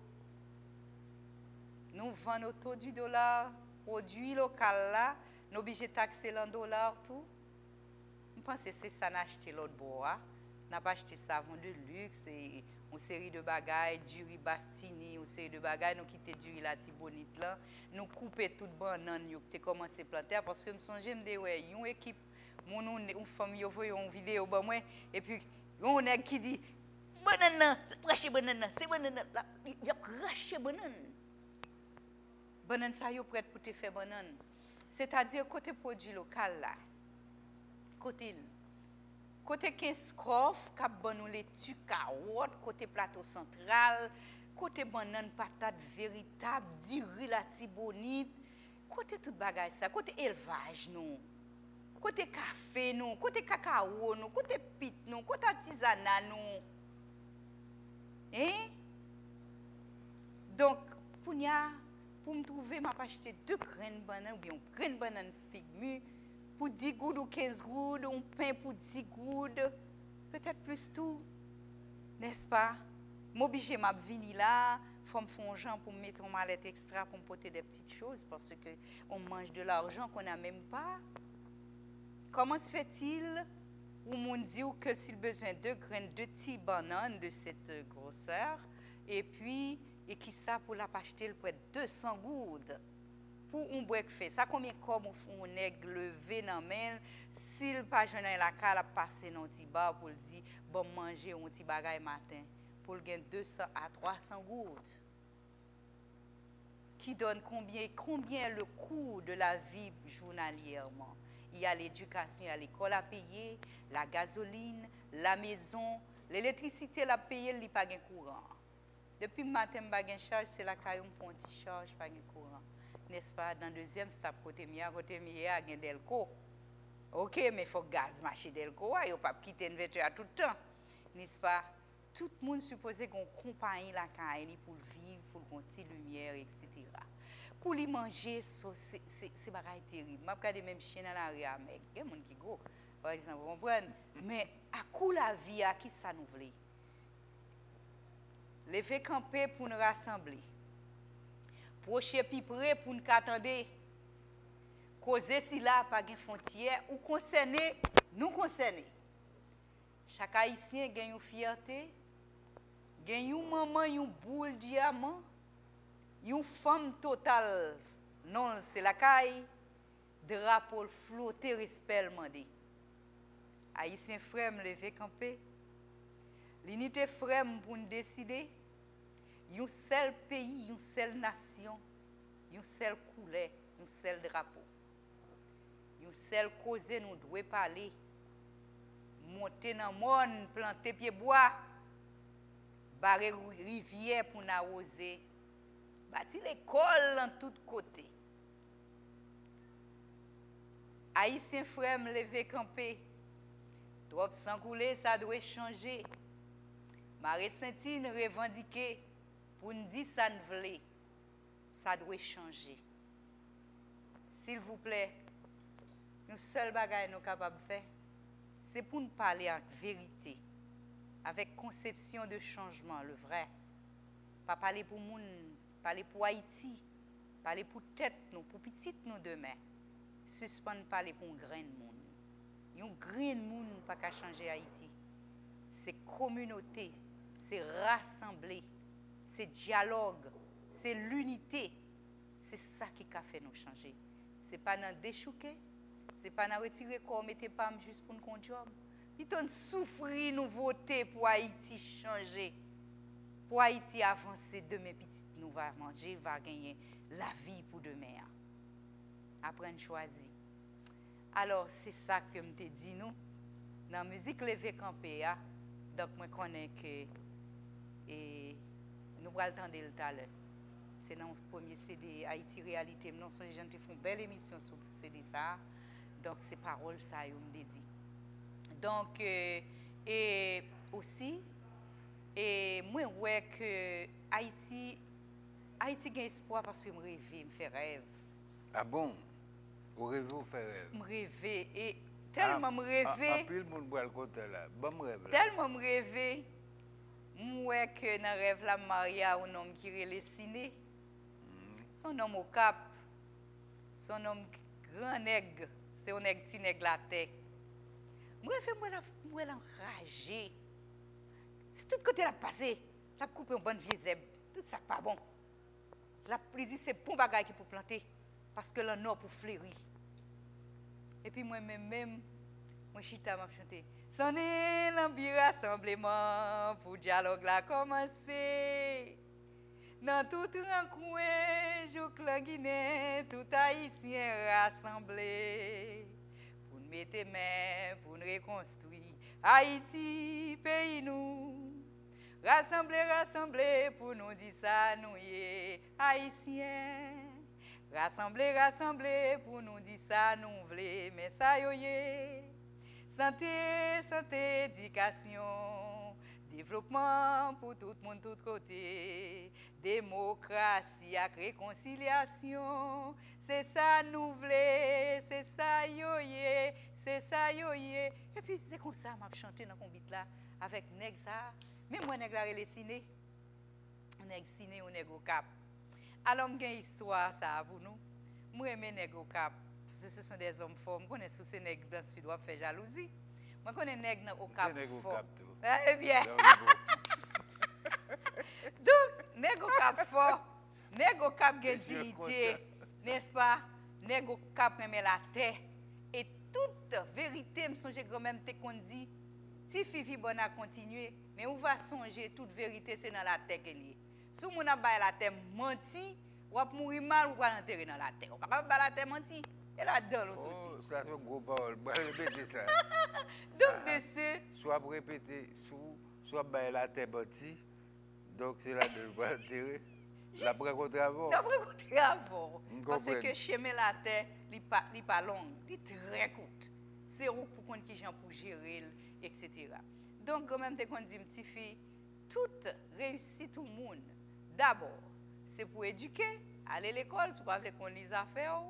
[SPEAKER 5] Nous vendons autour du dollar, produits locaux là, nous sommes obligés de taxer l'en dollar, tout. Je pense que c'est ça qu'on a acheté l'autre bois. On a acheté savon de luxe, et une série de bagailles, du riz Bastini, une série de bagailles, nous quittons du riz la Tibonite là, nous coupons toute banane, nous avons commencé à planter, parce que je me souviens, une équipe, une famille, une vidéo, et puis, on a qui dit, banane, racher banane, c'est banane, il a raché banane. Banane, ça y est prête pour te faire banane. C'est-à-dire, côté produit local là, côté 15 coffres, cap banou laitue, carotte, côté plateau central, côté banane, patate véritable, diri la Tibonite, côté tout bagage ça, côté élevage nous, côté café nous, côté cacao nous, côté pit nous, côté artisanat nous. Hein? Donc, pour me trouver, je vais acheter 2 graines de banane ou bien une graine de banane figue pour 10 gouttes ou 15 gouttes, un pain pour 10 gouttes, peut-être plus tout, n'est-ce pas? M'obliger à venir là, il faut me faire un genre pour me mettre en mallette extra pour me porter des petites choses parce qu'on mange de l'argent qu'on n'a même pas. Comment se fait-il où on dit que s'il a besoin de graines de petites bananes de cette grosseur et puis et qui ça pour la acheter le près de 200 gouttes pour un breakfast. Ça combien comme on nèg levé dans main s'il pas jeune la cale a passer dans petit bar pour dire bon manger un petit bagaille matin pour gagner 200 à 300 gouttes. Qui donne combien le coût de la vie journalièrement. Il y a l'éducation, il y a l'école à payer, la gasoline, la maison, l'électricité la payer, il n'y a pas de courant. Depuis le matin, je n'ai pas de charge, c'est la caillou pour un petit charge, pas de courant. N'est-ce pas? Dans le deuxième stade, côté mia, il y a un delco. Ok, mais il faut gaz marcher delco, il ne faut pas quitter une voiture à tout le temps. N'est-ce pas? Tout le monde supposé qu'on compagnie la caille pour vivre, pour une petite lumière, etc. Pour les manger, c'est bagaille terrible. Je regarde même chien dans la rue, mais il y a des gens qui go. Par exemple, vous comprenez? Mais à coup la vie, à qui ça nous voulait? Lever camper pour nous rassembler. Procher puis près pour nous attendre. Causer si là, pas de frontière, ou concerner, nous concerner. Chaque haïtien a une fierté, a une maman, une boule diamant, une femme totale. Non, c'est la caille, drapeau flotter, respect demandé. Haïtien frère me lever camper. L'unité frère pour nous décider. Un seul pays, une seule nation, une seule couleur, un seul drapeau. Une seule cause nous devons parler. Monter dans le monde, planter pied bois, barrer rivière pour nous arroser, bâtir l'école dans tous côtés. Haïtien frère me lever camper. Trop sans couler, ça doit changer. Marie Saintine revendiquer pour nous dire ça ne voulait. Ça doit changer. S'il vous plaît, nous seul bagage nous capables de faire, c'est pour nous parler en vérité, avec conception de changement, le vrai. Pas parler pour moun, parler pour Haïti, parler pour tête nous, pour petite nous demain. Suspendre parler pour un grain de monde. Un grain de monde pas qu'à changer Haïti. C'est communauté, c'est rassembler, c'est dialogue, c'est l'unité. C'est ça qui a fait nous changer. c'est pas dans déchouquer, c'est pas dans retirer corps, mettez pas juste pour un job. Puis on souffrir, nous voter pour Haïti changer, pour Haïti avancer, demain petit nous va manger, va gagner la vie pour demain. Après choisir. Alors c'est ça que je te dis nous dans la musique levé campé, donc moi connais que et nous allons attendre le talent. C'est dans le premier CD Haïti Réalité. Non, les gens qui font une belle émission sur le CD ça. Donc c'est parole ça je me dit. Donc et aussi et moi ouais que Haïti a espoir parce que me rêve, me fait rêve.
[SPEAKER 4] Ah bon? Vous rêvez, vous faites rêve?
[SPEAKER 5] Me rêver et tellement me rêver.
[SPEAKER 4] Puis le monde boit le côté là. Bon rêve là.
[SPEAKER 5] Tellement me rêver. Moi que dans rêve la Maria un homme qui relève ciné. Son homme au cap. Son homme grand nègre, c'est un nègre petit nègre la tête. Moi fait moi enragé. C'est tout côté la passé. La couper un bon vieux zèbre. Tout ça pas bon. La prise c'est bon bagage qui pour planter parce que le nord pour fleurir. Et puis moi-même moi chita m'a chanté. Sonner l'ambi rassemblement pour dialogue la commencer. Dans tout coin, jouk la Guinée, tout haïtien rassemblé. Pour nous mettre main, pour nous reconstruire Haïti, pays nous. Rassembler pour nous dire ça, nous y haïtiens. Rassembler pour nous dire ça, nous voulons, mais ça y est. Santé, éducation, développement pour tout le monde, tout côté. Démocratie et réconciliation, c'est ça nous voulons, c'est ça yo yé, c'est ça yo yé. Et puis c'est comme ça, m'a chanté dans le beat là, avec nèg ça. Mais moi, nèg la relé ciné. Nèg ciné ou nèg au cap. Alors, j'ai une histoire ça pour nous. Moi, j'aime nèg au cap. Parce que ce sont des hommes forts. Je connais tous ces nègres dans le sud qui fait jalousie. Moi, je connais nèg au cap fort. Eh bien. Donc, nèg au cap fort. Nèg au cap gen dignité, n'est-ce pas? Nèg au cap remet la terre. Et toute vérité, me songe quand même te qu'on dit, si Fifi bonne à continuer, mais on va songer toute vérité c'est dans la terre qu'elle est. Si on a baillé la terre menti, ou va mourir mal ou va l'enterrer dans la terre. On va pas la terre menti. Et là-dedans, on sortit.
[SPEAKER 4] Oh, ça c'est un gros parole. Je vais répéter ça.
[SPEAKER 5] Donc, de ce...
[SPEAKER 4] Soit pour répéter, soit bailler la terre bâtie. Donc, c'est là de le enterrer. La précontrer avant.
[SPEAKER 5] La précontrer avant. Parce que chemin la terre, il n'est pas long. Il est très court. C'est où pour qu'on qui gens pour gérer, etc. Donc, quand même, quand on dit, petite fille, toute réussite tout le monde, d'abord, c'est pour éduquer, aller à l'école, si vous voulez qu'on lise affaires,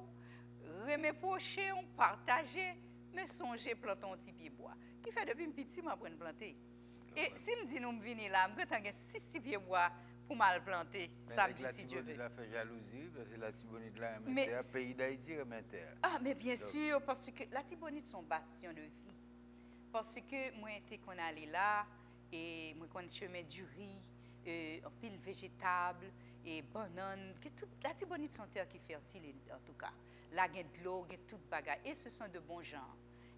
[SPEAKER 5] remettre prochain, partager, mais songer planter un petit pied bois. Qui fait depuis un petit, je vais planter. Et si je dis nous venir là, je vais 6 pieds bois pour mal planter, samedi si Dieu veut.
[SPEAKER 4] La fait jalousie, parce que la Tibonite là, c'est un pays d'Haïti remet terre.
[SPEAKER 5] Ah, mais bien sûr, parce que la Tibonite sont bastion de vie. Parce que moi, j'étais qu'on allait là, et moi, qu'on chemin du riz, un pile végétable, et bananes, la Tibonite sont terre qui fertile en tout cas. Là, il y a de l'eau, il y a tout bagage. Et ce sont de bons gens.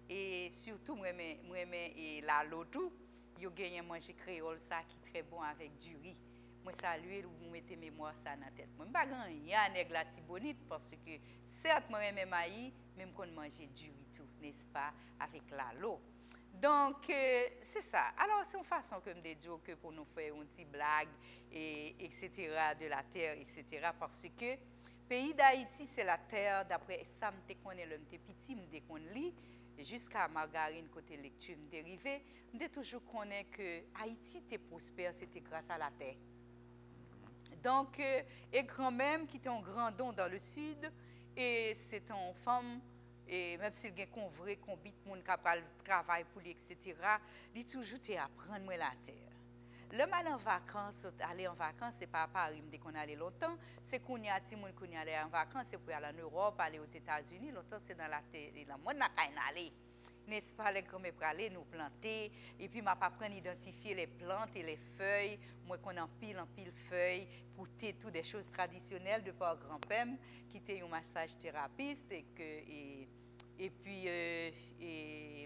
[SPEAKER 5] Et surtout, moi, et la lotou, il y a manger créole ça qui est très bon avec du riz. Moi, salue ou vous mettez mémoire ça dans la tête. Moi, je ne sais pas avec la Tibonite parce que certes, moi, je maïs, même qu'on mange du riz tout, n'est-ce pas, avec la l'eau. Donc, c'est ça. Alors, c'est une façon que me dire que pour nous faire une petite blague, etc., de la terre, etc., parce que pays d'Haïti, c'est la terre, d'après ça, je connais le petit, je connais jusqu'à Margarine, côté lecture, je dérivé, je toujours connais que Haïti était prospère, c'était grâce à la terre. Donc, et grand-même qui était un grand don dans le sud, et c'est une femme, et même s'il y a un vrai combat, mon travail pour lui, etc., il toujours apprendre la terre. Le mal en vacances, aller en vacances, c'est pas à Paris, dès qu'on allait longtemps, c'est qu'on y a des gens qui allaient en vacances, c'est pour aller en Europe, aller aux États-Unis, longtemps c'est dans la terre, la monde n'a qu'à aller. n'est-ce pas, les grands-mères pour aller nous planter, et puis m'a pas apprendre à identifier les plantes et les feuilles, moi qu'on en pile feuilles, pour tout des choses traditionnelles de par grand-père, qui était un massage thérapeute, et puis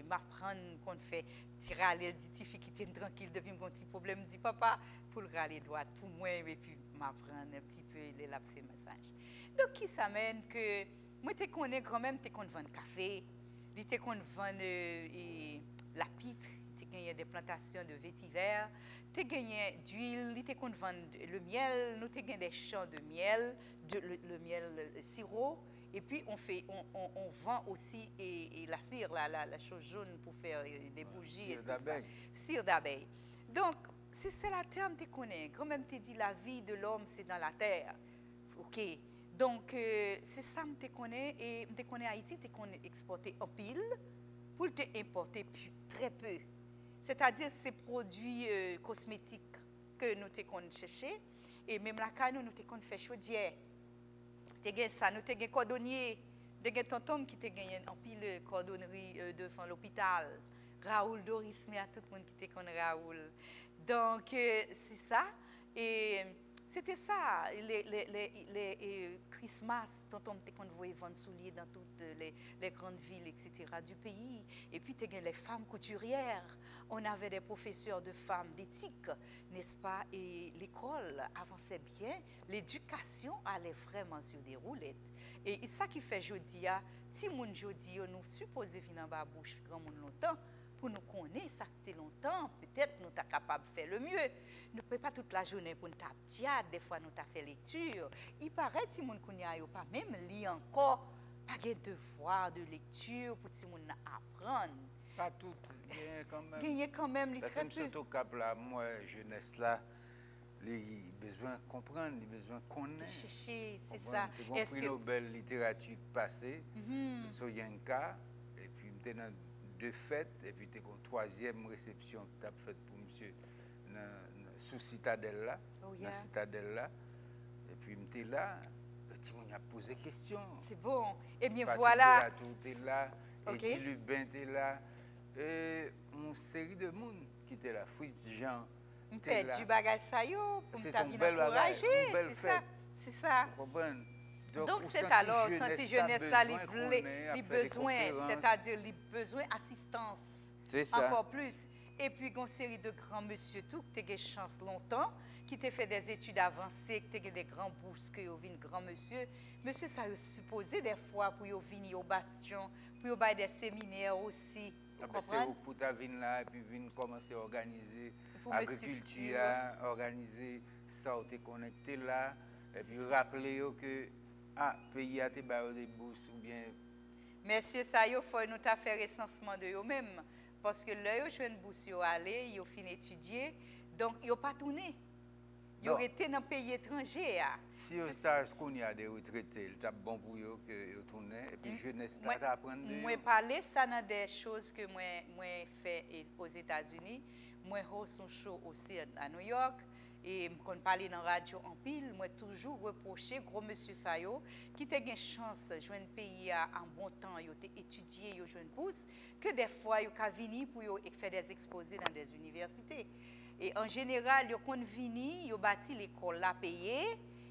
[SPEAKER 5] m'apprendre qu'on fait tirer à l'aile, dit fille qui était tranquille depuis mon petit problème, dit papa, pour le râler droite, pour moi, et puis m'apprendre un petit peu, il a fait massage. Donc, qui s'amène que, moi, tu connais grand-même, tu connais vendre café, tu connais vendre la pitre, tu gagné des plantations de vétiver, tu gagné d'huile, tu connais vendre le miel, nous tu gagné des champs de miel, le miel le sirop, et puis on vend aussi et la cire, la chose jaune pour faire des bougies et tout ça. Cire d'abeille. Donc, c'est la terme que tu connais. Quand même, tu dis la vie de l'homme, c'est dans la terre. OK. Donc, c'est ça que tu connais. Et tu connais Haïti, tu connais exporter en pile pour te importer très peu. C'est-à-dire, ces produits cosmétiques que nous te connais chercher. Et même la caille, nous te connais faire chaudière. Tu as ça, nous te cordonnier. Tu as tonton qui te gagné en pile cordonnerie devant l'hôpital. Raoul Doris, mais à tout le monde qui te connaît Raoul. Donc, c'est ça. Et c'était ça, les Christmas, dont on te voyait vendre souliers dans toutes les grandes villes, etc. du pays. Et puis, tu as les femmes couturières. On avait des professeurs de femmes d'éthique, n'est-ce pas? Et l'école avançait bien. L'éducation allait vraiment sur des roulettes. Et ça qui fait jodi, si moun jodi, nous supposons venir en bas bouche grand monde longtemps, pour nous connaître ça fait longtemps, peut-être nous sommes capables de faire le mieux. Nous ne pouvons pas toute la journée pour nous taper, des fois nous avons fait lecture. Il paraît que les gens ne pas même lire encore, pas de devoir de lecture pour que les gens apprennent.
[SPEAKER 4] Pas toutes, gagner quand même.
[SPEAKER 5] Gagner quand même, les très peu.
[SPEAKER 4] Surtout cap là, moi, jeunesse là, les besoins de comprendre, les besoins de connaître.
[SPEAKER 5] Chercher, c'est ça.
[SPEAKER 4] Est-ce que Nobel littérature passé, Soyenka, et puis maintenant deux fêtes, et puis tu as une troisième réception que tu as faite pour monsieur sous Citadelle là, dans Citadelle là, et puis tu es là, petit monde a posé question.
[SPEAKER 5] C'est bon. Eh bien voilà.
[SPEAKER 4] Tu es là, et tu Lubin tu es là, et une série de monde qui était là, Fritz Jean.
[SPEAKER 5] Tu du bagage ça yo, pour ta vie encourager, c'est ça. C'est ça. Donc c'est alors, santé jeunesse, les besoins, c'est-à-dire les besoins d'assistance, encore plus. Et puis, il y a une série de grands monsieur, tout, qui ont eu chance longtemps, qui ont fait des études avancées, qui ont eu des grands bourses, qui ont vu grands monsieur. Monsieur, ça a supposé des fois pour venir au bastion, pour faire des séminaires aussi.
[SPEAKER 4] C'est pour ta venir là, et puis venir commencer à organiser l'agriculture, organiser ça, tu es connecté là, et puis rappeler que le pays a des bourses ou bien.
[SPEAKER 5] Messieurs, ça il faut nous faire recensement de eux-mêmes. Parce que là, ils ont une bourse, ils ont allé, ils ont fini d'étudier, donc ils n'ont pas tourné. Ils ont été dans le pays étranger.
[SPEAKER 4] Si au stage qu'on y a des retraités, c'est bon pour eux qu'ils tournent, et puis jeunesse, tu apprends de eux.
[SPEAKER 5] Moi, parler ça dans des choses que moi fait aux États-Unis. Moi, host un show aussi à New York. Et quand on parle dans la radio en pile, moi toujours reproché gros monsieur Sayo qui a une chance de jouer un pays en bon temps, il a étudié, il a joué une bourse, que des fois il a venir pour faire des exposés dans des universités. Et en général, il a venu, il a bâti l'école là payé,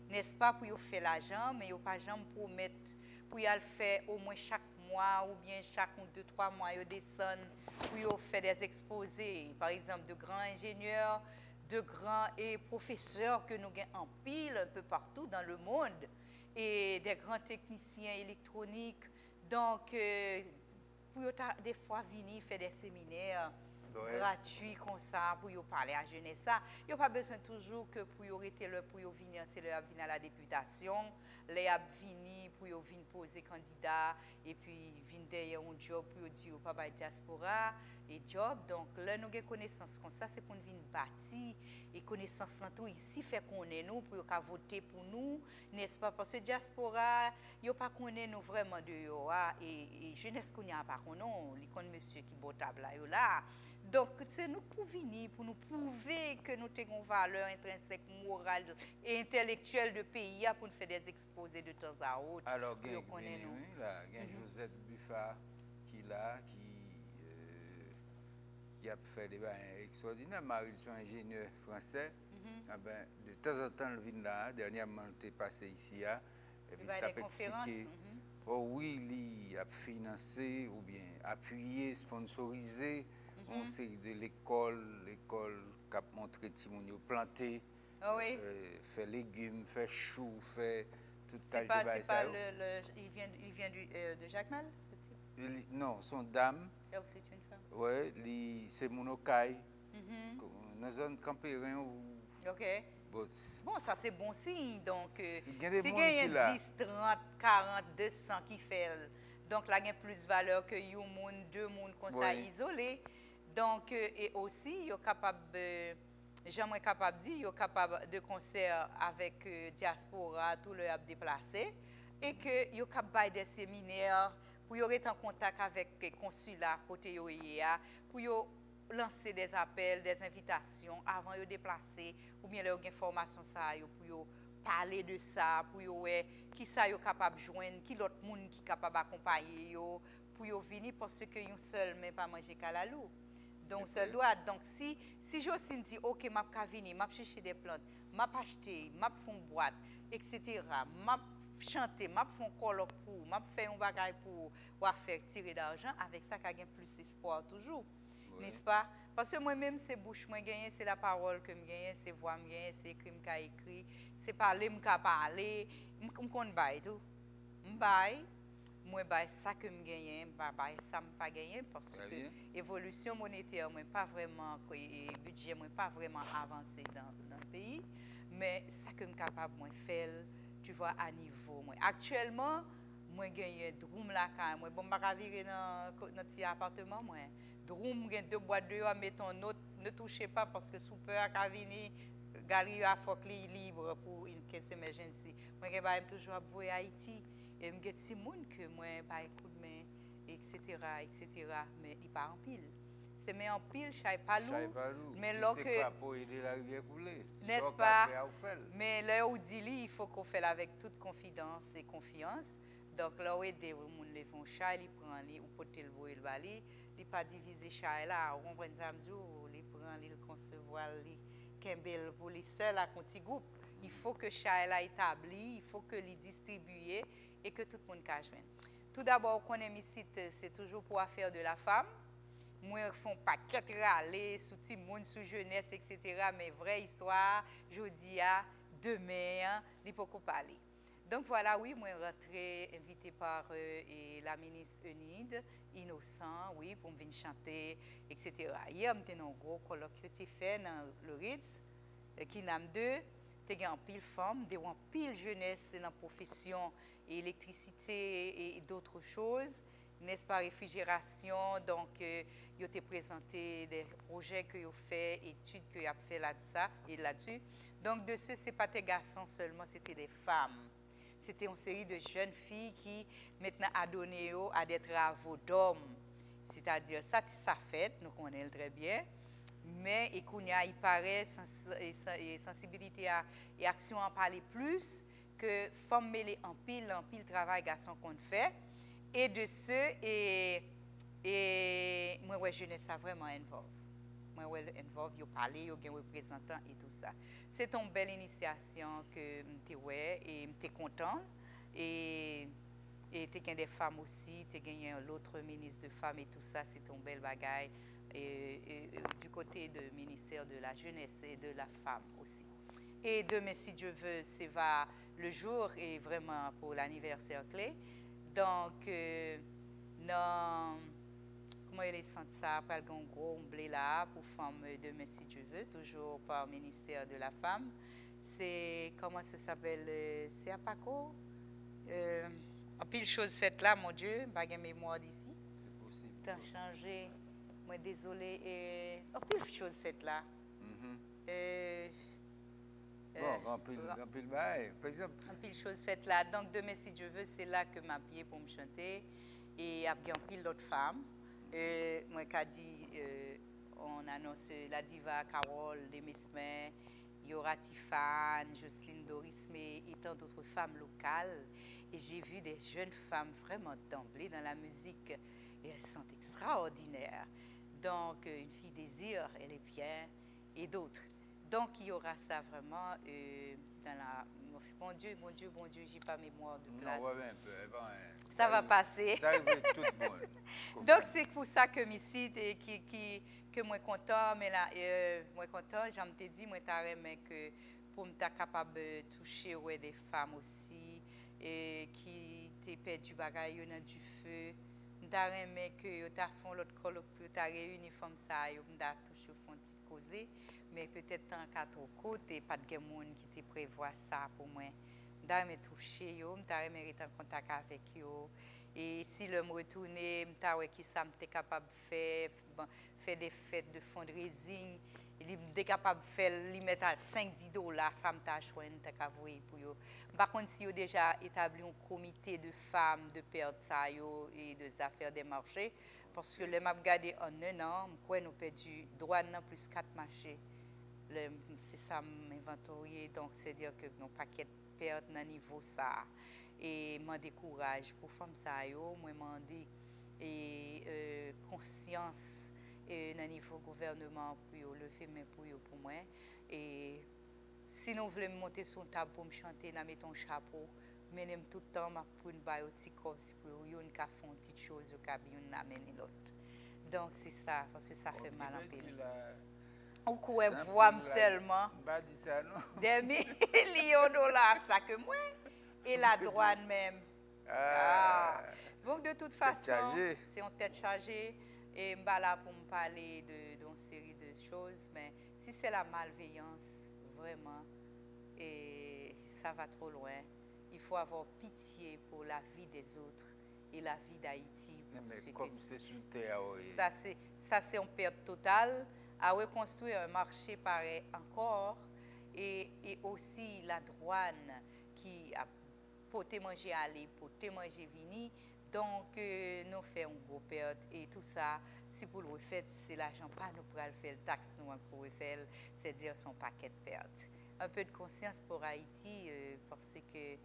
[SPEAKER 5] n'est-ce pas, pour faire l'argent, mais il n'a pas jamais promettre pour y le faire au moins chaque mois ou bien chaque 2-3 mois, il descend pour faire des exposés, par exemple de grands ingénieurs, de grands professeurs que nous avons en pile un peu partout dans le monde et des grands techniciens électroniques. Donc, pour des fois venir faire des séminaires gratuits comme ça, pour parler à la jeunesse, il n'y a pas besoin toujours que pour arrêter le pour venir, c'est le venir à la députation, les venir pour venir poser candidat et puis venir derrière un job pour dire au papa diaspora et job. Donc là nous avons connaissance comme ça, c'est pour nous venir bâtir et connaissance dans tout ici fait qu'on est nous pour voter pour nous, n'est-ce pas, parce que diaspora il pas connaît nous vraiment de yo et jeunesse qu'on y a pas connaît, les connaît monsieur qui botable là. Donc, c'est nous pour venir, pour nous prouver que nous avons une valeur intrinsèque, morale et intellectuelle de pays pour nous faire des exposés de temps à autre.
[SPEAKER 4] Alors, il y a Josette Buffard qui est là, qui qui a fait des bains extraordinaires. Marie, son ingénieur français. Ah ben, de temps en temps, il vient là. Dernièrement, il est passé ici. Et puis, il a expliqué. Oh oui, il a financé ou bien appuyé, sponsorisé. On sait de l'école qui a montré Timounio planter, fait légumes, fait choux, fait tout ça.
[SPEAKER 5] Il vient de Jacmel, ce type?
[SPEAKER 4] Non, son dame.
[SPEAKER 5] Oh, c'est une femme.
[SPEAKER 4] Oui, c'est Monokai. Dans la zone campérin.
[SPEAKER 5] OK. Bon, ça c'est bon signe. Donc, si il y a 10, 30, 40, 200 qui fait, donc là, il y a plus de valeur que un monde, deux mondes comme ça isolés. Donc, et aussi, il est capable, j'aimerais capable de dire, il est capable de concert avec diaspora, tout le déplacé, et que il est capable des séminaires pour être en contact avec les consulats côté OIA, pour lancer des appels, des invitations avant de déplacer, ou bien leur information ça, pour parler de ça, pour qui ça est capable de joindre, qui l'autre monde qui est capable d'accompagner, pour venir parce que un seul mais pas manger calalou. Donc, seul doit. Donc, si je aussi dis, OK, je vais venir, je vais chercher des plantes, je vais acheter, je vais faire une boîte, etc., je vais chanter, je vais faire un colloque pour, je vais faire un bagage pour faire tirer d'argent, avec ça, il y a plus d'espoir toujours. N'est-ce pas? Parce que moi-même, c'est bouche, moi gagner, c'est la parole que je gagne, c'est voix, je gagne, c'est écrit, je écrit, c'est parler, je parler, je connais pas tout. Je baille. Moi, ça que je gagne, ça ne pas gagner parce que l'évolution monétaire, moi, pas vraiment, le budget, moi, pas vraiment avancé dans le pays. Mais ça que je suis capable de faire, tu vois, à niveau. Moi. Actuellement, moi, gagne drum là quand moi, bon, je vais virer dans notre appartement, moi. Drum, j'ai 2 boîtes de mettons, ne touchez pas parce que sous peur à venir, galerie à faut libre pour une caisse d'émergence. Moi, je vais toujours à Haïti. Et je me dis que moi, pas coup de main, etc., mais il pas en pile. C'est mais en pile, je pas lourd. Mais là que, n'est-ce pas? Mais là où dit il faut qu'on fait avec toute confidence et confiance. Donc là où aider le monde les font chat, il prend les ou porter le bois, il va aller, il pas diviser chat là, on prend samedi, il prend, il concevoir, il kembel pour les seuls à petit groupe. Il faut que chat là établi, il faut que les distribuer et que tout le monde cache. Tout d'abord, on est ici, c'est toujours pour affaire de la femme. Moi, je fais un paquet de râler, sous petit monde, sous jeunesse, etc. Mais vraie histoire, je dis à demain, il faut qu'on parle. Donc voilà, oui, moi, rentré, invité par la ministre Eunide, Innocent, oui, pour venir chanter, etc. Hier, j'étais dans un gros colloque qui était fait dans le Ritz, qui n'a deux. Il y a un pile femmes, des en pile jeunesse dans la profession, électricité et d'autres choses, n'est-ce pas, réfrigération. Donc, ils ont présenté des projets qu'ils ont fait, études qu'ils ont fait là-dessus. Donc, de ce, ce n'est pas des garçons seulement, c'était des femmes. C'était une série de jeunes filles qui, maintenant, a donné à des travaux d'hommes. C'est-à-dire, ça fait, nous connaissons très bien. Mais il paraît sensibilité et action en parler plus que femmes mêlées en pile travail garçon qu'on fait. Et de ce, et moi, ouais, jeunesse, ça vraiment involve. Moi, ouais, involve, il parler, il y a un représentant et tout ça. C'est une belle initiation que je ouais, et je suis contente. Et tu as des femmes aussi, tu as l'autre ministre de femmes et tout ça, c'est une belle bagaille. Et du côté du ministère de la jeunesse et de la femme aussi. Et demain, si Dieu veut, c'est le jour est vraiment pour l'anniversaire clé. Donc, comment il est senti ça? Après, il y a un gros blé là pour femmes demain, si Dieu veut, toujours par le ministère de la femme. C'est, comment ça s'appelle? C'est à Paco? En pile chose faite là, mon Dieu, pas de mémoire d'ici.
[SPEAKER 4] C'est possible.
[SPEAKER 5] T'as changé. Moi, désolé. En pile chose faite là.
[SPEAKER 4] Bon, en pile bail, par exemple.
[SPEAKER 5] En pile chose faite là. Donc, demain, si Dieu veut, c'est là que m'a pied pour me chanter. Et après, en pile d'autres femmes. Moi, qui dit, on annonce la diva Carole Demesmin, il y aura Tiffane, Jocelyne Doris, mais et tant d'autres femmes locales. Et j'ai vu des jeunes femmes vraiment d'emblée dans la musique. Et elles sont extraordinaires. Donc, une fille désire, elle est bien, et d'autres. Donc, il y aura ça vraiment dans la... Mon Dieu, j'ai pas mémoire de place.
[SPEAKER 4] Non, ouais, un peu.
[SPEAKER 5] Ça va passer.
[SPEAKER 4] Ça arrive tout bon.
[SPEAKER 5] Donc, c'est pour ça que je cite et que moi content, mais là, moi content, j'en te dit, moi t'as aimé que pour me capable de toucher ouais, des femmes aussi, et qui t'es perdu bagaille dans du feu. M'ta aimé que t'as fait l'autre colloque, t'as réuni femmes ça, m'ta touché au fond de causer, mais peut-être tant qu'à ton côté, pas de monde qui te prévoit ça pour moi. M'ta aimé toucher yo, m'ta aimé être en contact avec yo. Et si je me retourne, je qui ça m'était capable de faire des fêtes de fundraising, il était capable de faire, il mettre à 5-10 $, ça m'a choisi pour eux. Par contre, si vous déjà établi un comité de femmes de perte et des affaires des marchés, parce que le m'a regardé en un an, nous avons perdu droit plus 4 marchés. C'est ça m'inventorier, donc c'est-à-dire que nous paquet de pertes dans niveau ça. Et m'en décourage pour femmes ça yo moi mandé et conscience dans niveau gouvernement pour lever main pour moi et si nous voulons monter sur une table pour me chanter n'a mettre un chapeau mais n'aime tout le temps m'a pour une biotique comme si pour yon ka font petite chose ka bien amener l'autre donc c'est ça parce que ça fait mal en pile ou quoi voir seulement des millions de dollars ça que moi et la douane même. Donc de toute façon, c'est en tête chargée et je suis là pour me parler d'une série de choses, mais si c'est la malveillance, vraiment, et ça va trop loin, il faut avoir pitié pour la vie des autres et la vie d'Haïti. Ça c'est une perte totale. À reconstruire un marché pareil encore et aussi la douane qui a pour te manger aller, pour te manger venir. Donc, nous faisons une grosse perte et tout ça, si pour le refaire, c'est l'argent pas nous pour le faire, le taxe nous pour le faire, c'est-à-dire son paquet de pertes. Un peu de conscience pour Haïti parce que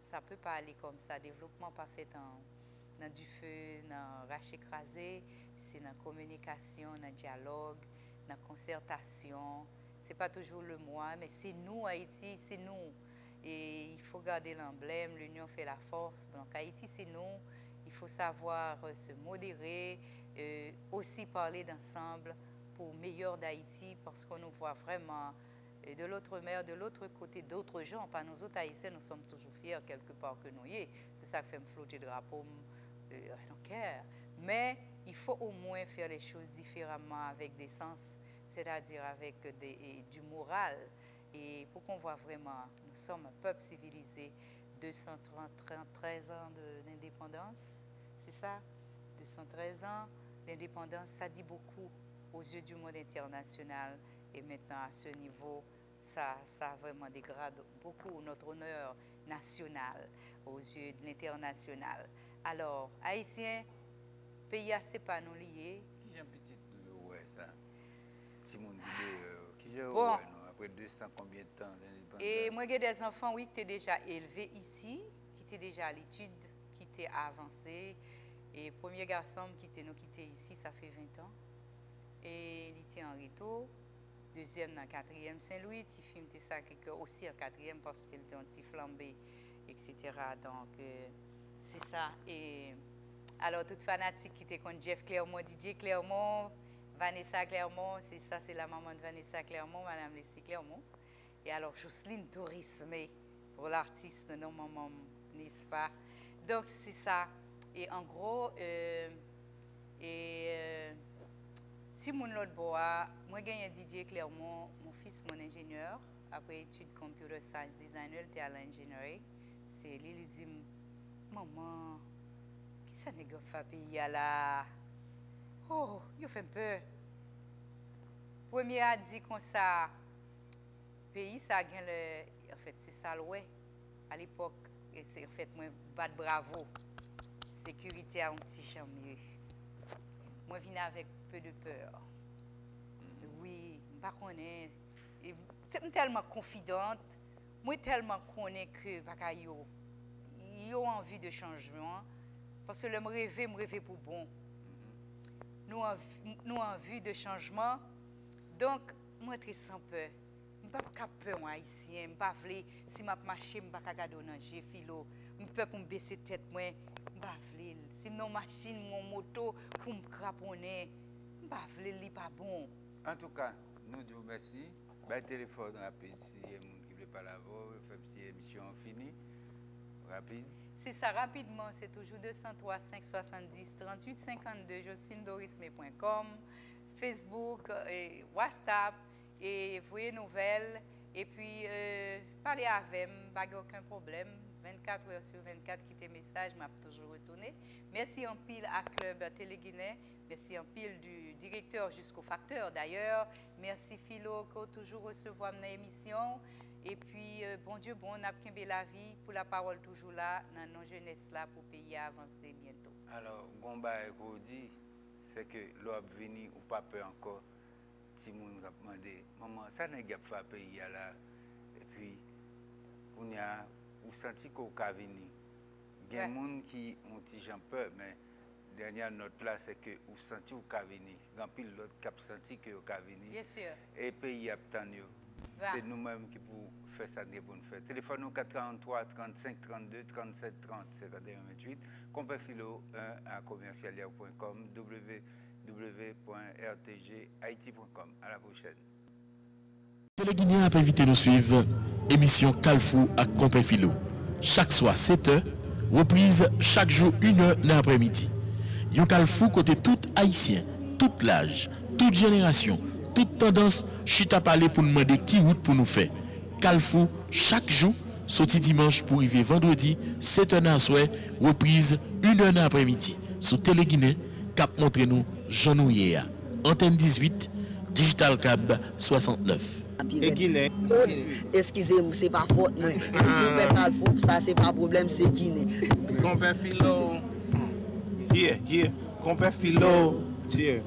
[SPEAKER 5] ça ne peut pas aller comme ça. Développement pas fait dans du feu, dans rach écrasé, c'est dans la communication, dans le dialogue, dans la concertation. Ce n'est pas toujours le moi, mais c'est nous, Haïti, c'est nous. Et il faut garder l'emblème, l'union fait la force. Donc Haïti, c'est nous. Il faut savoir se modérer, aussi parler d'ensemble pour meilleur d'Haïti, parce qu'on nous voit vraiment de l'autre mer, de l'autre côté, d'autres gens. Pas nous autres Haïtiens, nous sommes toujours fiers quelque part que nous y est. C'est ça qui fait me flotter le drapeau, mais il faut au moins faire les choses différemment avec des sens, c'est-à-dire avec du moral. Et pour qu'on voit vraiment, nous sommes un peuple civilisé, 213 ans d'indépendance, c'est ça? 213 ans d'indépendance, ça dit beaucoup aux yeux du monde international. Et maintenant, à ce niveau, ça vraiment dégrade beaucoup notre honneur national aux yeux de l'international. Alors, Haïtiens, pays assez pas nous liés.
[SPEAKER 4] Qui j'ai un petit ouais ça? Timon qui j'ai
[SPEAKER 5] bon.
[SPEAKER 4] Après 200 combien de temps d'indépendance?
[SPEAKER 5] Et moi, j'ai des enfants, oui, qui étaient déjà élevés ici, qui étaient déjà à l'étude, qui étaient avancés. Et premier garçon qui était nous quitté ici, ça fait 20 ans. Et il était en Rito. Deuxième dans 4e Saint-Louis. Petit film était ça aussi en 4e parce qu'il était un petit flambé, etc. Donc, c'est ça. Et alors, toute fanatique qui était contre Jeff Clermont, Didier Clermont, Vanessa Clermont, c'est ça, c'est la maman de Vanessa Clermont, Madame Leslie Clermont. Et alors, Jocelyne Dorisme, pour l'artiste, non, maman, n'est-ce pas? Donc, c'est ça. Et en gros, si mon l'autre bois, moi, j'ai Didier Clermont, mon fils, mon ingénieur, après études computer science designer, il était à l'ingénierie. C'est lui, il dit, maman, qui ça n'est pas fait pays là? Oh, il fait un peu. Premier a dit comme ça, pays, ça a gagné, en fait, c'est ça, ouais. À l'époque, c'est en fait, moi, bat bravo. Sécurité a un petit champ mieux. Moi, je viens avec peu de peur. Oui, je ne sais pas. Je suis tellement confidente. Moi, tellement connais que ils ont envie de changement. Parce que je me rêve pour bon. nous en vue de changement. Donc, moi, très sans peur. Je ne suis pas peur, moi, haïtien. Je ne pas si je marche, je ne pas regarder dans le filo. Je ne peux pas me baisser la tête, moi. Je ne pas si je machine, mon moto, pour me craponner, je ne pas pas bon.
[SPEAKER 4] En tout cas, nous disons merci. Le téléphone rapide, si vous ne voulez pas l'avoir, fait une émission finie. Rapide.
[SPEAKER 5] C'est ça, rapidement, c'est toujours 203 570 38 52, jocelyndorisme.com, Facebook, WhatsApp, et voyez nouvelles, et puis parlez avec moi, pas aucun problème. 24 heures sur 24, quittez message, m'a toujours retourné. Merci en pile à Club Téléguinée, merci en pile du directeur jusqu'au facteur d'ailleurs. Merci Philo, qui toujours recevoir dans l'émission. Et puis, bon Dieu, bon, on a la vie, pour la parole toujours là, dans nos jeunesse là, pour payer avancer bientôt.
[SPEAKER 4] Alors, Gomba et dit, c'est que l'on venu ou pas peu encore, Timoun a demandé, maman, ça n'est pas fait pays là. Et puis, on a senti qu'on a venu. Il y a des gens qui ont dit j'en peur, mais la dernière note là, c'est que vous senti qu'on a venu. Il y a pile l'autre qui a senti qu'on a venu.
[SPEAKER 5] Bien sûr.
[SPEAKER 4] Et le pays a obtenu. C'est nous-mêmes qui pouvons faire ça de bonne fête. Téléphone nous 443 35 32 37 30 51 28. Compéphilo 1 à commercialia.com www.rtghaiti.com. À la prochaine.
[SPEAKER 1] Les Guinéens a invité nous suivre émission Calfou à Compéphilo. Chaque soir 7h, reprise chaque jour 1h dans l'après-midi. Yon Calfou côté tout haïtien, tout l'âge, toute génération, toute tendance, chita parler pour nous demander qui route pour nous faire. Calfou chaque jour, sorti dimanche pour arriver vendredi, 7h dans soir, reprise 1h dans l'après-midi. Sous Télé Guinée, cap montre nous Jean Nouéa. Antenne 18, Digital Cab 69.
[SPEAKER 2] Excusez-moi, c'est pas faute, moi. Ça, c'est pas problème, c'est Guinée.
[SPEAKER 3] Compère Philo. Yeah, compère Philo. Yeah.